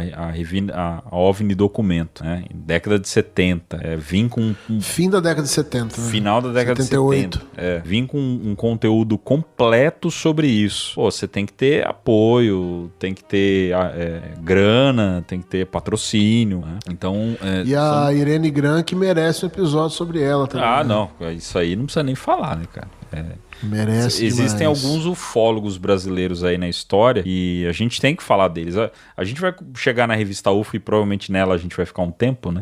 Speaker 1: OVNI Documento, né? Em década de 70. Vim com...
Speaker 2: Fim da década de 70. Né?
Speaker 1: Final da década 78. De 70. Vim com um conteúdo completo sobre isso. Pô, você tem que ter apoio, tem que ter grana, tem que ter patrocínio, né? Então...
Speaker 2: a Irene Granke merece um episódio sobre ela também.
Speaker 1: Não. Isso aí não precisa nem falar, né, cara?
Speaker 2: Merece
Speaker 1: Existem
Speaker 2: demais.
Speaker 1: alguns ufólogos brasileiros aí na história e a gente tem que falar deles. A gente vai chegar na revista UFO e provavelmente nela a gente vai ficar um tempo, né?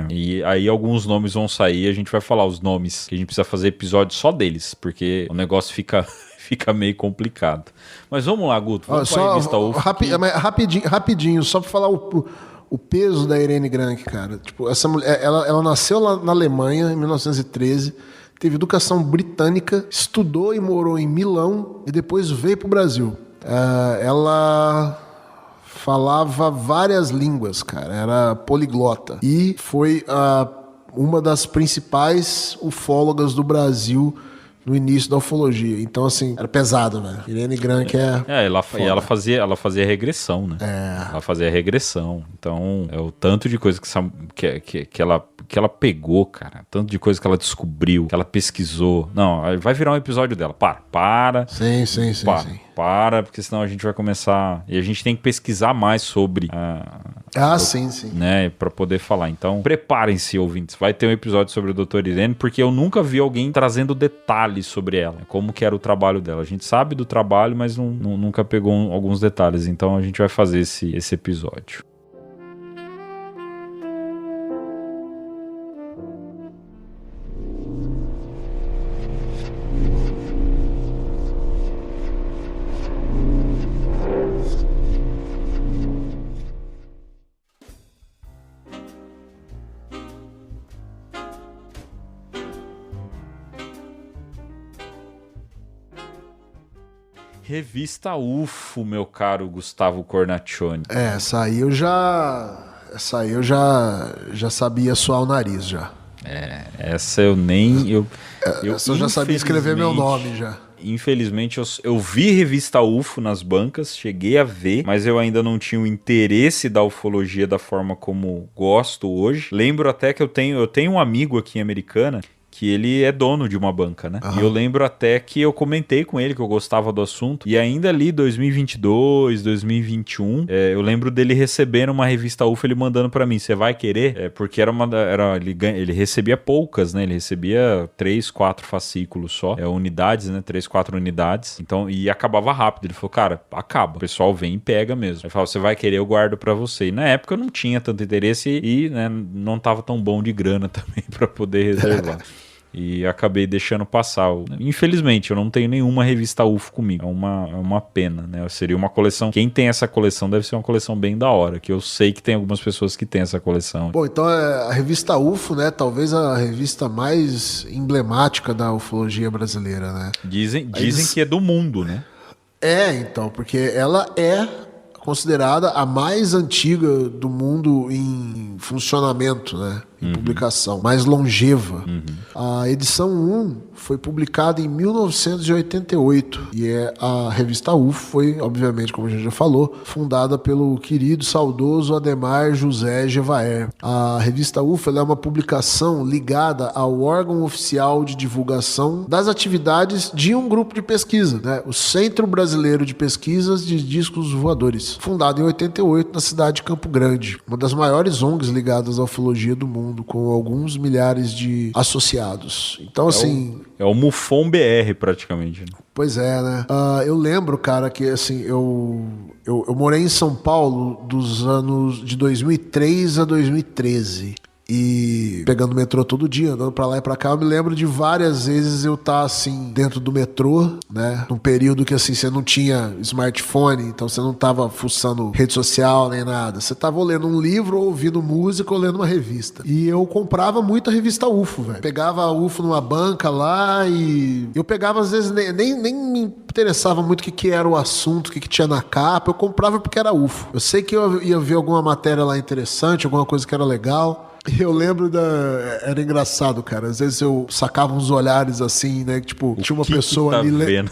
Speaker 1: E aí alguns nomes vão sair, a gente vai falar os nomes que a gente precisa fazer episódio só deles, porque o negócio fica meio complicado. Mas vamos lá, Guto. Vamos para a revista UFO.
Speaker 2: Rapidinho, só para falar o peso da Irene Granke, cara. Tipo, essa mulher, ela nasceu lá na Alemanha em 1913, teve educação britânica, estudou e morou em Milão e depois veio para o Brasil. Ela falava várias línguas, cara. Era poliglota. E foi uma das principais ufólogas do Brasil no início da ufologia. Então, assim, era pesado, velho. Irene Grant
Speaker 1: ela fazia regressão, né? Ela fazia regressão. Então, é o tanto de coisa que ela pegou, cara. Tanto de coisa que ela descobriu, que ela pesquisou. Não, vai virar um episódio dela. Para.
Speaker 2: Sim.
Speaker 1: Para, porque senão a gente vai começar... E a gente tem que pesquisar mais sobre...
Speaker 2: Sim.
Speaker 1: Né, pra poder falar. Então, preparem-se, ouvintes. Vai ter um episódio sobre o Dr. Irene, porque eu nunca vi alguém trazendo detalhes sobre ela. Como que era o trabalho dela. A gente sabe do trabalho, mas nunca pegou alguns detalhes. Então, a gente vai fazer esse episódio. Revista UFO, meu caro Gustavo Cornacchione.
Speaker 2: Essa aí eu já sabia suar o nariz já.
Speaker 1: Essa eu nem...
Speaker 2: Essa eu já sabia escrever meu nome já.
Speaker 1: Infelizmente, eu vi revista UFO nas bancas, cheguei a ver, mas eu ainda não tinha o interesse da ufologia da forma como gosto hoje. Lembro até que eu tenho um amigo aqui em Americana que ele é dono de uma banca, né? E eu lembro até que eu comentei com ele que eu gostava do assunto, e ainda ali 2022, 2021, eu lembro dele recebendo uma revista UFO, ele mandando pra mim, você vai querer? Porque ele recebia poucas, né? Ele recebia 3, 4 fascículos só, unidades, né? 3, 4 unidades, então, e acabava rápido. Ele falou, cara, acaba, o pessoal vem e pega mesmo. Ele falou, você vai querer, eu guardo pra você. E na época eu não tinha tanto interesse e né, não tava tão bom de grana também pra poder reservar. E acabei deixando passar. Infelizmente, eu não tenho nenhuma revista UFO comigo. É uma pena, né? Seria uma coleção... Quem tem essa coleção deve ser uma coleção bem da hora, que eu sei que tem algumas pessoas que têm essa coleção.
Speaker 2: Bom, então a revista UFO, né? Talvez a revista mais emblemática da ufologia brasileira, né?
Speaker 1: Dizem que é do mundo, né?
Speaker 2: Então, porque ela é considerada a mais antiga do mundo em funcionamento, né? Em publicação, mais longeva. A edição 1 foi publicada em 1988 e a revista UFO foi, obviamente, como a gente já falou, fundada pelo querido, saudoso Ademar José Gevaer. A revista UFO ela é uma publicação ligada ao órgão oficial de divulgação das atividades de um grupo de pesquisa, né? O Centro Brasileiro de Pesquisas de Discos Voadores, fundado em 88 na cidade de Campo Grande, uma das maiores ONGs ligadas à ufologia do mundo, com alguns milhares de associados. Então, assim...
Speaker 1: É o MUFON BR, praticamente. Né?
Speaker 2: Pois é, né? Eu lembro, cara, que, assim, eu morei em São Paulo dos anos de 2003 a 2013. E pegando o metrô todo dia, andando pra lá e pra cá, eu me lembro de várias vezes eu estar, assim, dentro do metrô, né? Num período que, assim, você não tinha smartphone, então você não tava fuçando rede social nem nada. Você tava ou lendo um livro, ou ouvindo música, ou lendo uma revista. E eu comprava muito a revista UFO, velho. Pegava a UFO numa banca lá e... Eu pegava, às vezes, nem me interessava muito o que era o assunto, o que tinha na capa. Eu comprava porque era UFO. Eu sei que eu ia ver alguma matéria lá interessante, alguma coisa que era legal... Eu lembro era engraçado, cara. Às vezes eu sacava uns olhares assim, né? Tipo, tinha uma pessoa ali lendo.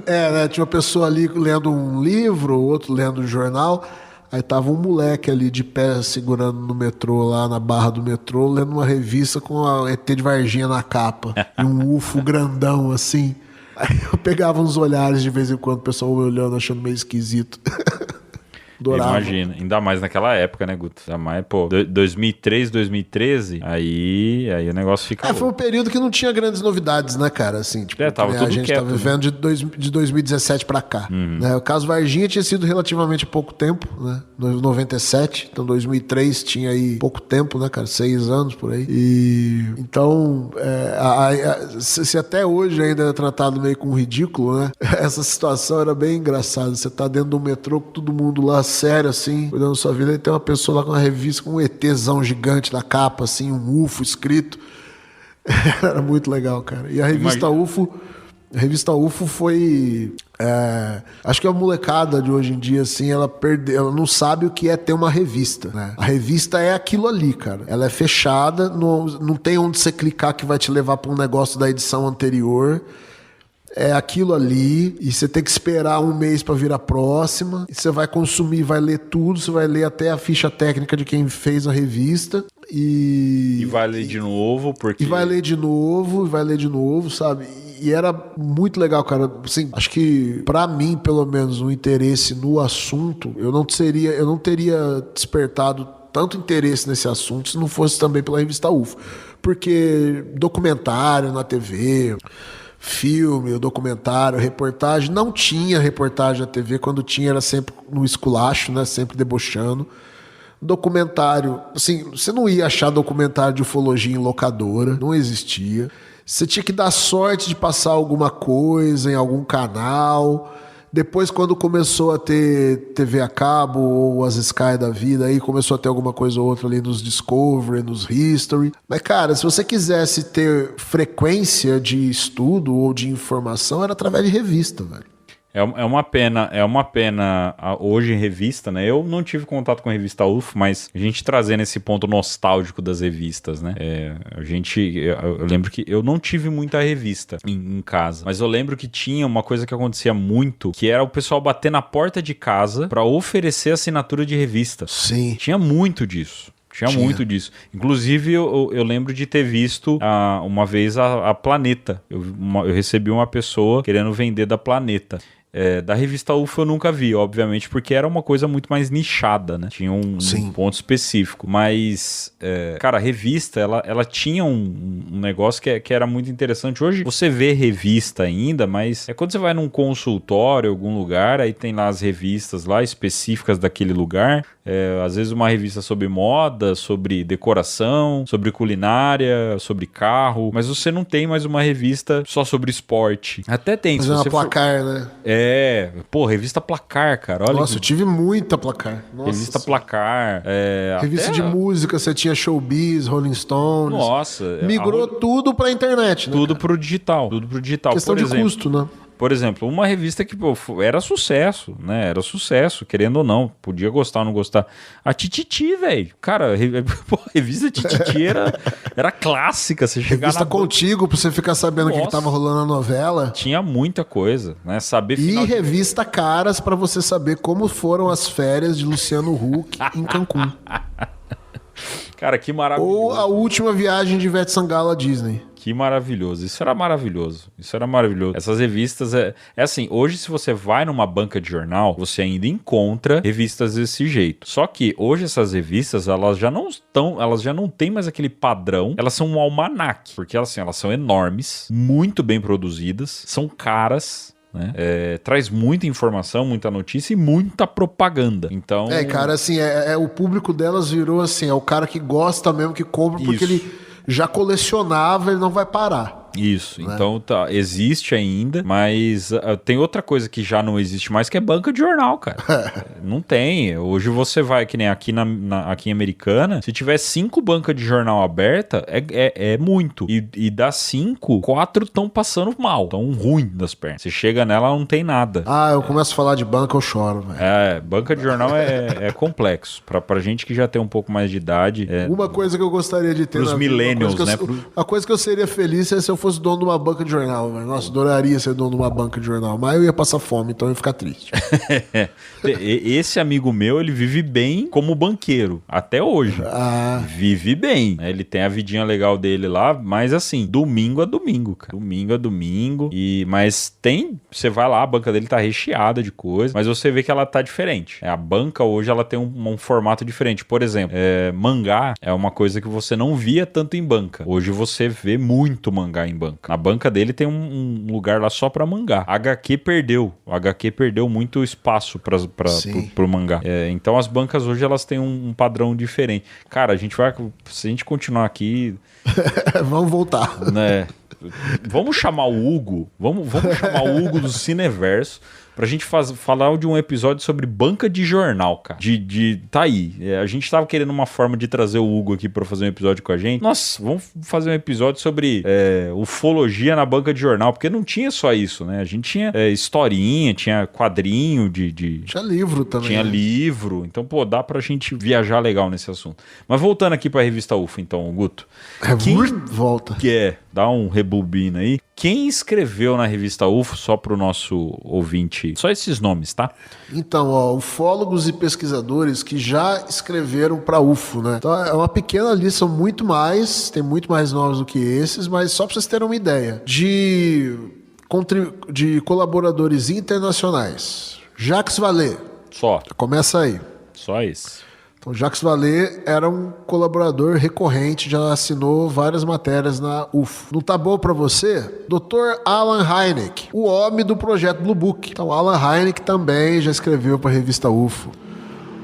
Speaker 2: Né? Tinha uma pessoa ali lendo um livro, outro lendo um jornal. Aí tava um moleque ali de pé segurando no metrô, lá na barra do metrô, lendo uma revista com a ET de Varginha na capa. E um UFO grandão assim. Aí eu pegava uns olhares de vez em quando, o pessoal olhando, achando meio esquisito. Adorava.
Speaker 1: Imagina, ainda mais naquela época, né, Guto? Ainda mais, 2003, 2013, aí o negócio fica...
Speaker 2: Foi um período que não tinha grandes novidades, né, cara? Assim, tipo,
Speaker 1: tava tudo
Speaker 2: a gente
Speaker 1: quieto,
Speaker 2: tá vivendo de 2017 pra cá. Né? O caso Varginha tinha sido relativamente pouco tempo, né? 97, então 2003 tinha aí pouco tempo, né, cara? 6 anos por aí. E então, se até hoje ainda é tratado meio com ridículo, né? Essa situação era bem engraçada. Você tá dentro do metrô com todo mundo lá sério, assim, cuidando da sua vida, e tem uma pessoa lá com uma revista com um ETzão gigante na capa, assim, um UFO escrito. Era muito legal, cara. E a revista UFO foi... Acho que a molecada de hoje em dia, assim, ela não sabe o que é ter uma revista, né? A revista é aquilo ali, cara. Ela é fechada, não tem onde você clicar que vai te levar para um negócio da edição anterior. É aquilo ali, e você tem que esperar um mês para vir a próxima. E você vai consumir, vai ler tudo, você vai ler até a ficha técnica de quem fez a revista. E
Speaker 1: vai ler de novo, porque...
Speaker 2: E vai ler de novo, sabe? E era muito legal, cara. Assim, acho que, pra mim, pelo menos, o interesse no assunto, eu não teria despertado tanto interesse nesse assunto se não fosse também pela revista UFO. Porque documentário na TV... filme, documentário, reportagem. Não tinha reportagem na TV. Quando tinha, era sempre no esculacho, né? Sempre debochando. Documentário, assim, você não ia achar documentário de ufologia em locadora. Não existia. Você tinha que dar sorte de passar alguma coisa em algum canal. Depois, quando começou a ter TV a cabo ou as Sky da vida, aí começou a ter alguma coisa ou outra ali nos Discovery, nos History. Mas, cara, se você quisesse ter frequência de estudo ou de informação, era através de revista, velho.
Speaker 1: É uma pena hoje em revista, né? Eu não tive contato com a revista UFO, mas a gente trazendo esse ponto nostálgico das revistas, né? Eu lembro que eu não tive muita revista em casa, mas eu lembro que tinha uma coisa que acontecia muito, que era o pessoal bater na porta de casa pra oferecer assinatura de revista.
Speaker 2: Sim.
Speaker 1: Tinha muito disso. Tinha muito disso. Inclusive, eu lembro de ter visto uma vez a Planeta. Eu recebi uma pessoa querendo vender da Planeta. Da revista UFO eu nunca vi, obviamente, porque era uma coisa muito mais nichada, né? Tinha um ponto específico. Mas, cara, a revista, ela tinha um negócio que era muito interessante. Hoje você vê revista ainda, mas quando você vai num consultório, algum lugar, aí tem lá as revistas lá específicas daquele lugar. Às vezes uma revista sobre moda, sobre decoração, sobre culinária, sobre carro, mas você não tem mais uma revista só sobre esporte. Até tem.
Speaker 2: Mas é uma Placar, né?
Speaker 1: Revista Placar, cara. Olha.
Speaker 2: Nossa, eu tive muita Placar. Nossa,
Speaker 1: revista Placar.
Speaker 2: Revista de música, você tinha Showbiz, Rolling Stones.
Speaker 1: Nossa.
Speaker 2: Migrou tudo pra internet, né?
Speaker 1: Tudo pro digital.
Speaker 2: Questão de custo, né?
Speaker 1: Por exemplo, uma revista que era sucesso, né? Era sucesso, querendo ou não. Podia gostar ou não gostar. A Tititi, velho. Cara, a revista Tititi era clássica. Você chegava
Speaker 2: revista Contigo, pra você ficar sabendo o que tava rolando na novela.
Speaker 1: Tinha muita coisa, né? Saber
Speaker 2: E revista Caras pra você saber como foram as férias de Luciano Huck em Cancún.
Speaker 1: Cara, que maravilhoso.
Speaker 2: Ou a última viagem de Ivete Sangalo à Disney.
Speaker 1: Que maravilhoso. Isso era maravilhoso. Essas revistas assim, hoje se você vai numa banca de jornal, você ainda encontra revistas desse jeito. Só que hoje essas revistas, elas já não têm mais aquele padrão. Elas são um almanaque, porque elas são enormes, muito bem produzidas, são caras, né? Traz muita informação, muita notícia e muita propaganda. Então,
Speaker 2: cara, assim, o público delas virou assim, é o cara que gosta mesmo, que compra, porque ele já colecionava, ele não vai parar.
Speaker 1: Isso,
Speaker 2: né?
Speaker 1: Então existe ainda, mas tem outra coisa que já não existe mais, que é banca de jornal, cara. Não tem. Hoje você vai, que nem aqui aqui em Americana, se tiver 5 bancas de jornal aberta, é muito. E das 5, 4 estão passando mal, estão ruim das pernas. Você chega nela, não tem nada.
Speaker 2: Eu começo a falar de banca, eu choro, velho.
Speaker 1: Banca de jornal é complexo. Pra gente que já tem um pouco mais de idade.
Speaker 2: Uma coisa que eu gostaria de ter
Speaker 1: pros millennials, né?
Speaker 2: A coisa que eu seria feliz é se eu fosse dono de uma banca de jornal, velho. Nossa, adoraria ser dono de uma banca de jornal, mas eu ia passar fome, então eu ia ficar triste.
Speaker 1: Esse amigo meu, ele vive bem como banqueiro, até hoje. Vive bem. Ele tem a vidinha legal dele lá, mas assim, domingo a domingo, cara. Domingo a domingo. Mas você vai lá, a banca dele tá recheada de coisa, mas você vê que ela tá diferente. A banca hoje, ela tem um formato diferente. Por exemplo, mangá é uma coisa que você não via tanto em banca. Hoje você vê muito mangá em banca. Na banca dele tem um lugar lá só pra mangá. A HQ perdeu. O HQ perdeu muito espaço pro mangá. Então as bancas hoje elas têm um padrão diferente. Cara, se a gente continuar aqui...
Speaker 2: Vamos voltar.
Speaker 1: Né? Vamos chamar o Hugo. Vamos chamar o Hugo do Cineverso pra gente falar de um episódio sobre banca de jornal, cara. Tá aí. A gente tava querendo uma forma de trazer o Hugo aqui pra fazer um episódio com a gente. Nossa, vamos fazer um episódio sobre ufologia na banca de jornal, porque não tinha só isso, né? A gente tinha historinha, tinha quadrinho
Speaker 2: Tinha livro também.
Speaker 1: Tinha livro. Então, pô, dá pra gente viajar legal nesse assunto. Mas voltando aqui pra revista UFO, então, Guto.
Speaker 2: Volta.
Speaker 1: Dá um rebobina aí. Quem escreveu na revista UFO, só pro nosso ouvinte, só esses nomes, tá?
Speaker 2: Então, ufólogos e pesquisadores que já escreveram para UFO, né? Então, é uma pequena lista, são muito mais, tem muito mais nomes do que esses, mas só para vocês terem uma ideia. De colaboradores internacionais. Jacques Vallée.
Speaker 1: Só.
Speaker 2: Começa aí.
Speaker 1: Só esse.
Speaker 2: Então, Jacques Vallée era um colaborador recorrente, já assinou várias matérias na UFO. Não tá bom para você? Dr. Alan Hynek, o homem do projeto Blue Book. Então, Alan Hynek também já escreveu para a revista UFO.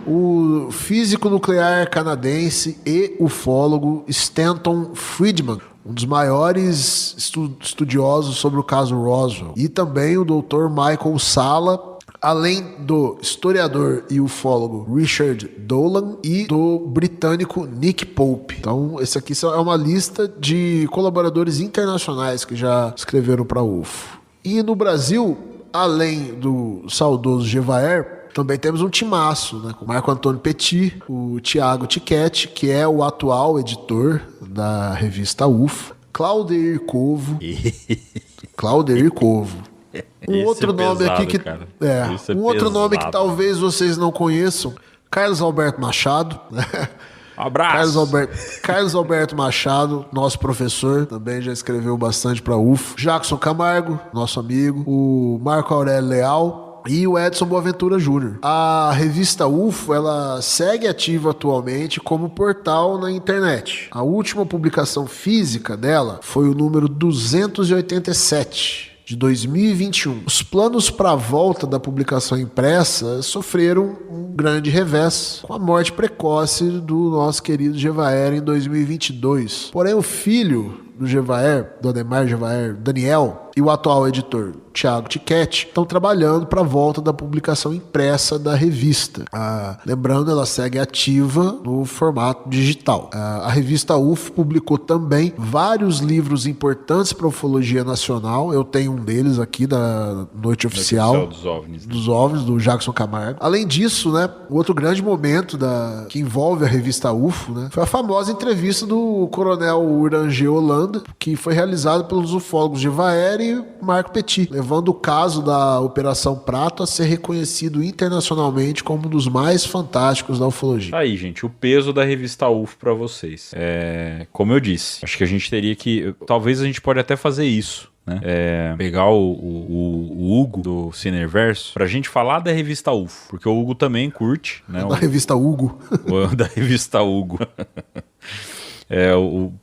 Speaker 2: O físico nuclear canadense e ufólogo Stanton Friedman, um dos maiores estudiosos sobre o caso Roswell. E também o Dr. Michael Salla, além do historiador e ufólogo Richard Dolan e do britânico Nick Pope. Então, esse aqui é uma lista de colaboradores internacionais que já escreveram para a UFO. E no Brasil, além do saudoso Gevaer, também temos um timaço, né? Com o Marco Antônio Petit, o Tiago Tiquete, que é o atual editor da revista UFO, Claudeir Covo. Um outro nome aqui que outro nome que talvez vocês não conheçam, Carlos Alberto Machado, né?
Speaker 1: Um abraço.
Speaker 2: Carlos Alberto Machado, nosso professor, também já escreveu bastante para UFO. Jackson Camargo, nosso amigo, o Marco Aurélio Leal e o Edson Boaventura Júnior. A revista UFO, ela segue ativa atualmente como portal na internet. A última publicação física dela foi o número 287. De 2021. Os planos para a volta da publicação impressa sofreram um grande revés com a morte precoce do nosso querido Gevaer em 2022. Porém, o filho do Gevaer, do Ademar Gevaer, Daniel, e o atual editor, Tiago Tiquete, estão trabalhando para a volta da publicação impressa da revista. Lembrando, ela segue ativa no formato digital. A revista UFO publicou também vários livros importantes para a ufologia nacional. Eu tenho um deles aqui da Noite Oficial
Speaker 1: dos OVNIs, né?
Speaker 2: Dos OVNIs, do Jackson Camargo. Além disso, né, outro grande momento que envolve a revista UFO, né, foi a famosa entrevista do coronel Urangê Holanda, que foi realizada pelos ufólogos Gevaer e Marco Petit, levando o caso da Operação Prato a ser reconhecido internacionalmente como um dos mais fantásticos da ufologia.
Speaker 1: Tá aí, gente, o peso da revista UFO pra vocês. Como eu disse, acho que a gente teria que... Talvez a gente pode até fazer isso, né? Pegar o Hugo do Cineverso pra gente falar da revista UFO, porque o Hugo também curte, né?
Speaker 2: Da revista Hugo.
Speaker 1: Da revista Hugo.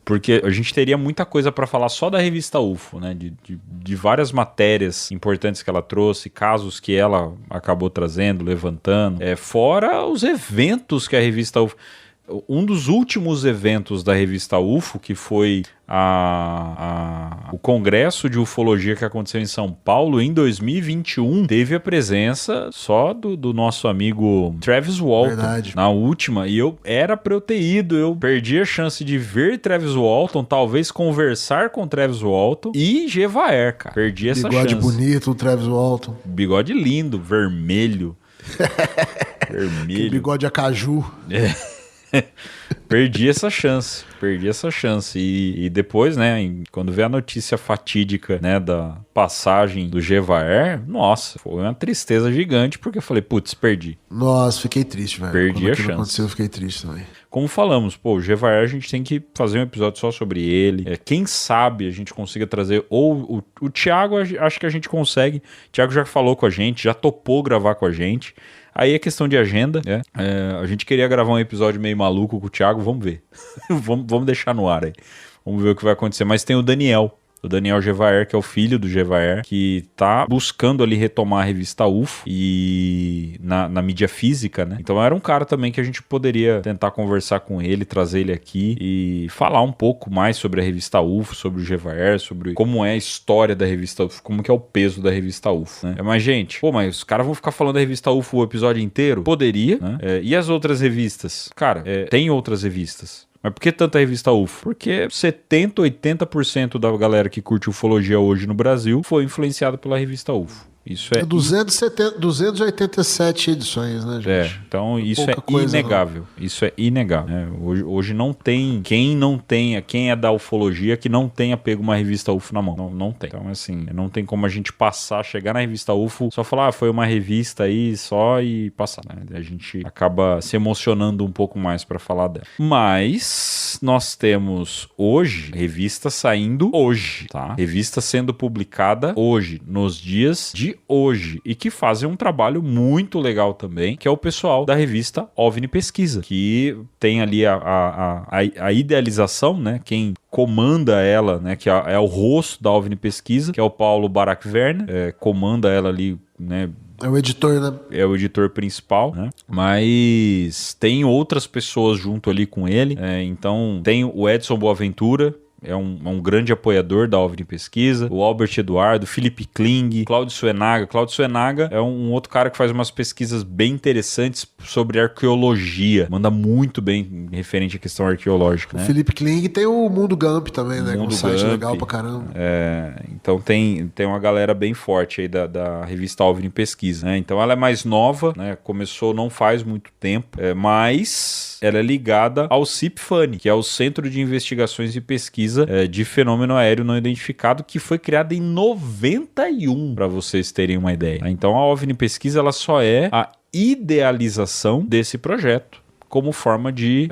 Speaker 1: Porque a gente teria muita coisa para falar só da revista UFO, né? De várias matérias importantes que ela trouxe, casos que ela acabou trazendo, levantando. Fora os eventos que a revista UFO... Um dos últimos eventos da revista UFO, que foi o Congresso de Ufologia que aconteceu em São Paulo em 2021, teve a presença só do nosso amigo Travis Walton.
Speaker 2: Verdade.
Speaker 1: Na última, e era pra eu ter ido, eu perdi a chance de ver Travis Walton, talvez conversar com Travis Walton e Gevaer, cara. Perdi essa chance.
Speaker 2: Bigode bonito, o Travis Walton.
Speaker 1: Bigode lindo, vermelho.
Speaker 2: Que bigode a caju.
Speaker 1: Perdi essa chance. E depois, né, quando veio a notícia fatídica, né, da passagem do Gevaer, nossa, foi uma tristeza gigante, porque eu falei, putz, perdi.
Speaker 2: Nossa, fiquei triste, velho.
Speaker 1: Perdi a chance.
Speaker 2: Aconteceu, eu fiquei triste também.
Speaker 1: Como falamos, o Gevaer a gente tem que fazer um episódio só sobre ele. Quem sabe a gente consiga trazer, ou o Thiago, acho que a gente consegue. O Thiago já falou com a gente, já topou gravar com a gente. Aí é questão de agenda, né? A gente queria gravar um episódio meio maluco com o Thiago, vamos ver. vamos deixar no ar aí. Vamos ver o que vai acontecer. Mas tem o Daniel o Daniel Gevaer, que é o filho do Gevaer, que tá buscando ali retomar a revista UFO e na mídia física, né? Então era um cara também que a gente poderia tentar conversar com ele, trazer ele aqui e falar um pouco mais sobre a revista UFO, sobre o Gevaer, sobre como é a história da revista UFO, como que é o peso da revista UFO, né? Mas, gente, mas os caras vão ficar falando da revista UFO o episódio inteiro? Poderia, né? E as outras revistas? Cara, tem outras revistas. Mas por que tanta revista UFO? Porque 70%, 80% da galera que curte ufologia hoje no Brasil foi influenciada pela revista UFO. Isso é
Speaker 2: 287 edições, né, gente?
Speaker 1: Então isso é inegável. Não. Isso é inegável. Né? Hoje não tem quem é da ufologia que não tenha pego uma revista UFO na mão. Não tem. Então, assim, não tem como a gente chegar na revista UFO, só falar, foi uma revista aí só e passar. Né? A gente acaba se emocionando um pouco mais pra falar dela. Mas nós temos hoje revista saindo hoje, tá? Revista sendo publicada hoje, nos dias de hoje, e que fazem um trabalho muito legal também, que é o pessoal da revista OVNI Pesquisa, que tem ali a idealização, né? Quem comanda ela, né? Que é o rosto da OVNI Pesquisa, que é o Paulo Barak Werner, comanda ela ali, né?
Speaker 2: É o editor, né?
Speaker 1: É o editor principal, né? Mas tem outras pessoas junto ali com ele. Então tem o Edson Boaventura, é um grande apoiador da OVNI Pesquisa, o Albert Eduardo, Felipe Kling, Cláudio Suenaga. Cláudio Suenaga é um outro cara que faz umas pesquisas bem interessantes sobre arqueologia. Manda muito bem referente à questão arqueológica.
Speaker 2: O Felipe Kling tem o Mundo Gump também, né?
Speaker 1: Um
Speaker 2: site legal pra caramba.
Speaker 1: Então tem uma galera bem forte aí da revista OVNI Pesquisa, né? Então ela é mais nova, né? Começou não faz muito tempo, mas ela é ligada ao CIPFANI, que é o Centro de Investigações e Pesquisa de Fenômeno Aéreo Não Identificado, que foi criada em 91, para vocês terem uma ideia. Então a OVNI Pesquisa ela só é a idealização desse projeto como forma de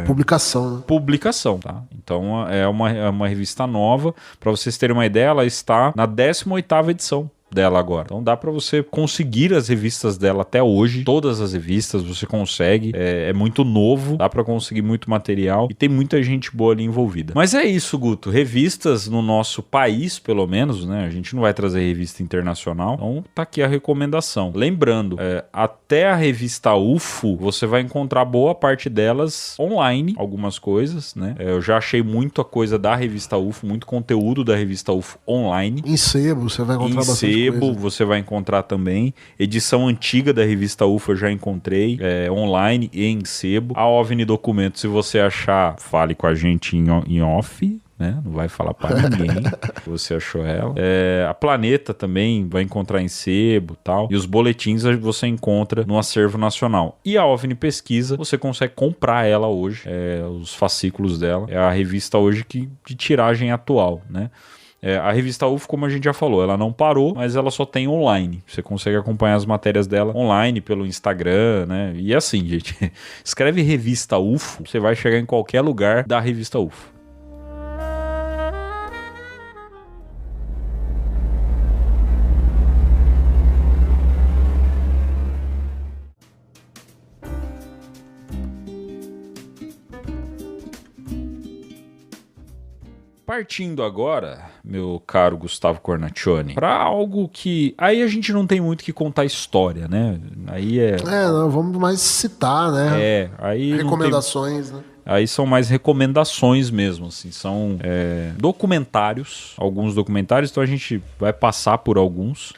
Speaker 2: publicação, né?
Speaker 1: Publicação, tá? Então é uma revista nova. Para vocês terem uma ideia, ela está na 18ª edição dela agora. Então dá pra você conseguir as revistas dela até hoje, todas as revistas você consegue, é muito novo, dá pra conseguir muito material e tem muita gente boa ali envolvida. Mas é isso, Guto, revistas no nosso país, pelo menos, né, a gente não vai trazer revista internacional, então tá aqui a recomendação. Lembrando, até a revista UFO, você vai encontrar boa parte delas online, algumas coisas, né, eu já achei muita coisa da revista UFO, muito conteúdo da revista UFO online.
Speaker 2: Em sebo, você vai encontrar bastante coisa.
Speaker 1: Você vai encontrar também. Edição antiga da revista UFO eu já encontrei, online e em sebo. A OVNI Documento, se você achar, fale com a gente em off, né? Não vai falar pra ninguém que você achou ela. A Planeta também vai encontrar em sebo e tal. E os boletins você encontra no Acervo Nacional. E a OVNI Pesquisa, você consegue comprar ela hoje, os fascículos dela. É a revista hoje de tiragem atual, né? A revista UFO, como a gente já falou, ela não parou, mas ela só tem online. Você consegue acompanhar as matérias dela online, pelo Instagram, né? E assim, gente, escreve revista UFO, você vai chegar em qualquer lugar da revista UFO. Partindo agora, meu caro Gustavo Cornacchione, para algo que... Aí a gente não tem muito que contar história, né? Aí
Speaker 2: não, vamos mais citar, né?
Speaker 1: Aí
Speaker 2: recomendações, né?
Speaker 1: Aí são mais recomendações mesmo, assim, são documentários, alguns documentários, então a gente vai passar por alguns.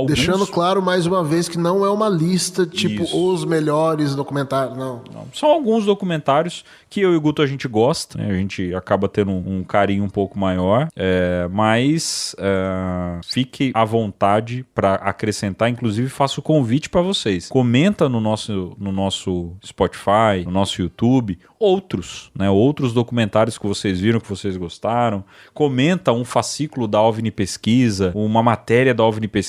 Speaker 2: Deixando claro mais uma vez que não é uma lista tipo os melhores documentários, não.
Speaker 1: São alguns documentários que eu e o Guto a gente gosta, né? A gente acaba tendo um carinho um pouco maior, mas fique à vontade para acrescentar, inclusive faço o convite para vocês. Comenta no nosso Spotify, no nosso YouTube, outros documentários que vocês viram, que vocês gostaram. Comenta um fascículo da OVNI Pesquisa, uma matéria da OVNI Pesquisa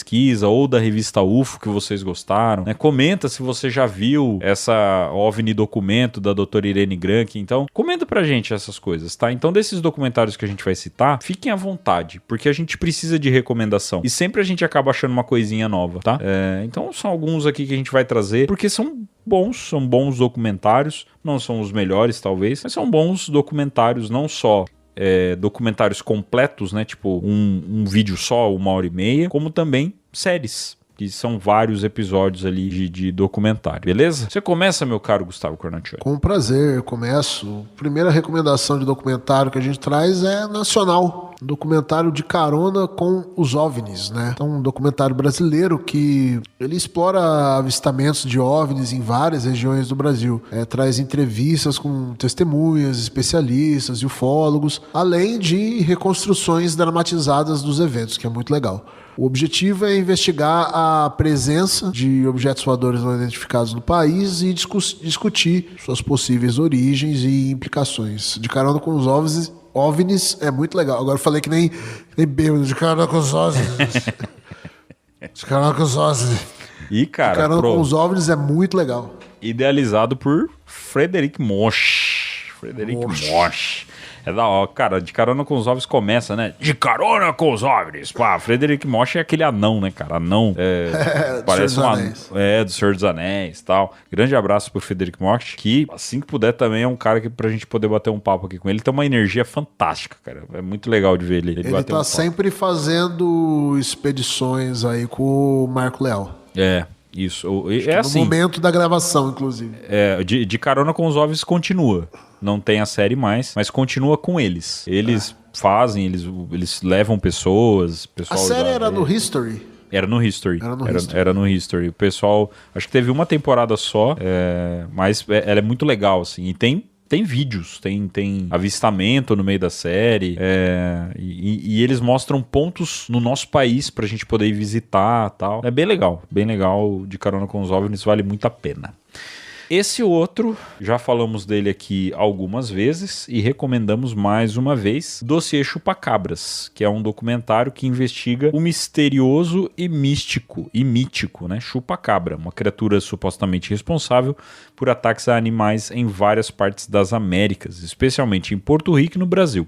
Speaker 1: ou da revista UFO que vocês gostaram, né? Comenta se você já viu essa OVNI Documento da doutora Irene Granke. Então, comenta pra gente essas coisas, tá? Então, desses documentários que a gente vai citar, fiquem à vontade, porque a gente precisa de recomendação. E sempre a gente acaba achando uma coisinha nova, tá? Então, são alguns aqui que a gente vai trazer, porque são bons documentários, não são os melhores, talvez, mas são bons documentários, não só documentários completos, né? Tipo um vídeo só, 1h30, como também séries, que são vários episódios ali de documentário, beleza? Você começa, meu caro Gustavo Cornacchioli?
Speaker 2: Com prazer, eu começo. Primeira recomendação de documentário que a gente traz é nacional. Um documentário de carona com os OVNIs, né? Então, um documentário brasileiro que ele explora avistamentos de OVNIs em várias regiões do Brasil. Traz entrevistas com testemunhas, especialistas e ufólogos, além de reconstruções dramatizadas dos eventos, que é muito legal. O objetivo é investigar a presença de objetos voadores não identificados no país e discutir suas possíveis origens e implicações. De carona com os OVNIs é muito legal. Agora eu falei que nem bêbado, de carona com os OVNIs. De carona com os OVNIs.
Speaker 1: E, cara,
Speaker 2: de carona com os OVNIs é muito legal.
Speaker 1: Idealizado por Frederic Mosch. É da hora, cara, de carona com os OVNIs começa, né? De carona com os OVNIs. Pá, Frederic Mosch é aquele anão, né, cara? Anão. Parece um anão. Do Senhor dos Anéis e tal. Grande abraço pro Frederic Mosch, que assim que puder também é um cara que pra gente poder bater um papo aqui com ele. Tem uma energia fantástica, cara. É muito legal de ver ele bater
Speaker 2: tá sempre fazendo expedições aí com o Marco Leal.
Speaker 1: Isso.
Speaker 2: No momento da gravação, inclusive.
Speaker 1: De carona com os OVNIs continua. Não tem a série mais, mas continua com eles. Eles fazem, eles levam pessoas.
Speaker 2: A série era no History?
Speaker 1: Era no History. O pessoal, acho que teve uma temporada só, mas ela é muito legal, assim. E tem vídeos, tem avistamento no meio da série, e eles mostram pontos no nosso país pra gente poder ir visitar e tal. É bem legal, de carona com os OVNIs, vale muito a pena. Esse outro, já falamos dele aqui algumas vezes e recomendamos mais uma vez, Dossiê Chupacabras, que é um documentário que investiga o misterioso e mítico, né, chupacabra, uma criatura supostamente responsável por ataques a animais em várias partes das Américas, especialmente em Porto Rico e no Brasil.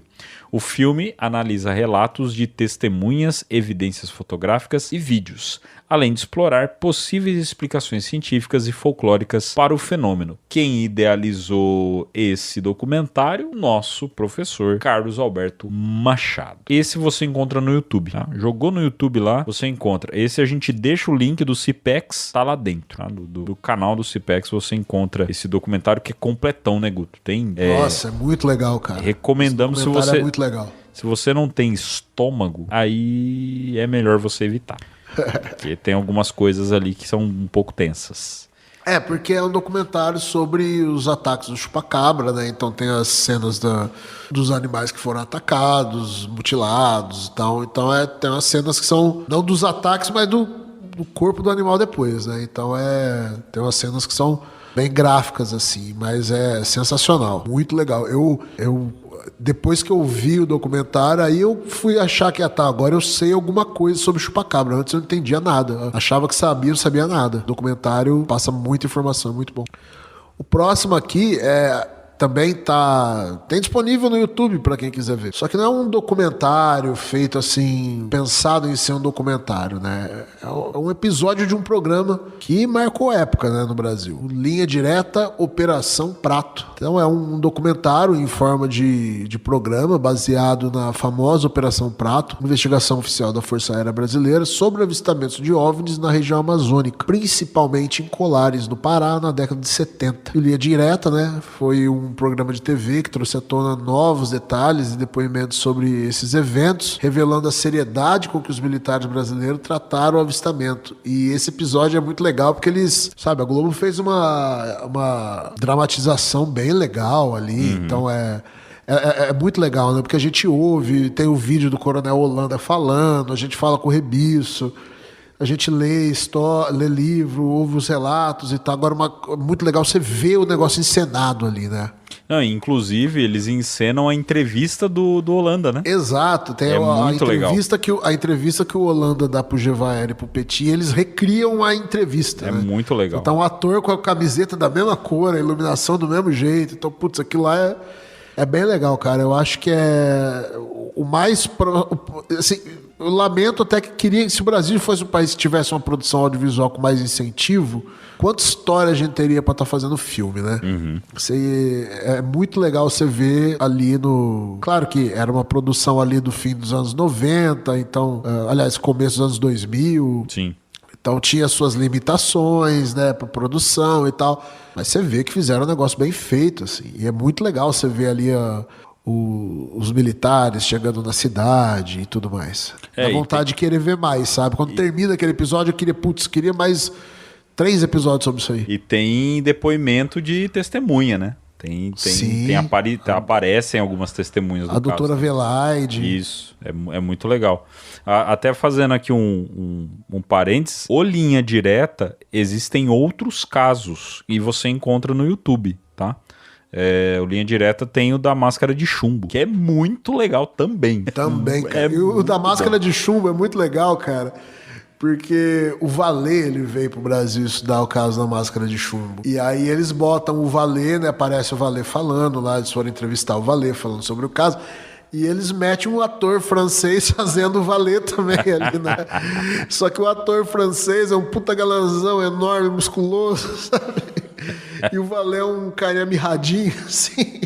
Speaker 1: O filme analisa relatos de testemunhas, evidências fotográficas e vídeos, além de explorar possíveis explicações científicas e folclóricas para o fenômeno. Quem idealizou esse documentário? Nosso professor Carlos Alberto Machado. Esse você encontra no YouTube, tá? Jogou no YouTube lá, você encontra. Esse a gente deixa o link do CIPEX, tá lá dentro, tá? Do canal do CIPEX você encontra esse documentário que é completão, né, Guto?
Speaker 2: Nossa, é muito legal, cara.
Speaker 1: Recomendamos. Se você
Speaker 2: é muito legal.
Speaker 1: Se você não tem estômago, aí é melhor você evitar. Porque tem algumas coisas ali que são um pouco tensas.
Speaker 2: Porque é um documentário sobre os ataques do chupacabra, né? Então tem as cenas dos animais que foram atacados, mutilados e tal. Então tem umas cenas que são não dos ataques, mas do corpo do animal depois, né? Então tem umas cenas que são bem gráficas, assim, mas é sensacional. Muito legal. Depois que eu vi o documentário, aí eu fui achar que agora eu sei alguma coisa sobre chupacabra. Antes eu não entendia nada. Eu achava que sabia, não sabia nada. O documentário passa muita informação, muito bom. O próximo aqui também tem disponível no YouTube para quem quiser ver. Só que não é um documentário feito assim, pensado em ser um documentário, né? É um episódio de um programa que marcou época, né, no Brasil. Linha Direta, Operação Prato. Então é um documentário em forma de programa baseado na famosa Operação Prato, investigação oficial da Força Aérea Brasileira sobre avistamentos de OVNIs na região amazônica, principalmente em Colares, no Pará, na década de 70. E Linha Direta, né, foi um programa de TV que trouxe à tona novos detalhes e depoimentos sobre esses eventos, revelando a seriedade com que os militares brasileiros trataram o avistamento. E esse episódio é muito legal porque a Globo fez uma dramatização bem legal ali, então é muito legal, né? Porque a gente ouve, tem o vídeo do Coronel Holanda falando, a gente fala com o Rebisso, a gente lê livro, ouve os relatos e tal. Agora é muito legal você ver o negócio encenado ali, né?
Speaker 1: Não, inclusive, eles encenam a entrevista do Holanda, né?
Speaker 2: Exato. Tem a entrevista que o Holanda dá pro Gevaer e pro Petit, eles recriam a entrevista.
Speaker 1: É,
Speaker 2: né?
Speaker 1: muito legal.
Speaker 2: Então, o ator com a camiseta da mesma cor, a iluminação do mesmo jeito. Então, aquilo lá é É bem legal, cara. Eu acho que é o mais... Assim, eu lamento até que queria... Se o Brasil fosse um país que tivesse uma produção audiovisual com mais incentivo, quanta história a gente teria pra estar fazendo filme, né? É muito legal você ver ali no... Claro que era uma produção ali do fim dos anos 90, então... aliás, começo dos anos 2000.
Speaker 1: Sim.
Speaker 2: Então tinha suas limitações, né, pra produção e tal. Mas você vê que fizeram um negócio bem feito, assim. E é muito legal você ver ali os militares chegando na cidade e tudo mais. Dá vontade de querer ver mais, sabe? Quando termina aquele episódio, eu queria mais 3 episódios sobre isso aí.
Speaker 1: E tem depoimento de testemunha, né? Aparecem algumas testemunhas do
Speaker 2: caso. A doutora Velaide.
Speaker 1: Isso, é muito legal. Até fazendo aqui um parênteses, o Linha Direta, existem outros casos e você encontra no YouTube, tá? O Linha Direta tem o da Máscara de Chumbo, que é muito legal também.
Speaker 2: Também, cara. E o da Máscara de Chumbo é muito legal, cara. Porque o Valê, ele veio pro Brasil estudar o caso da Máscara de Chumbo. E aí eles botam o Valê, né? Aparece o Valê falando lá, eles foram entrevistar o Valê falando sobre o caso. E eles metem um ator francês fazendo o Valê também ali, né? Só que o ator francês é um puta galanzão enorme, musculoso, sabe? E o Valê é um carinha mirradinho, assim.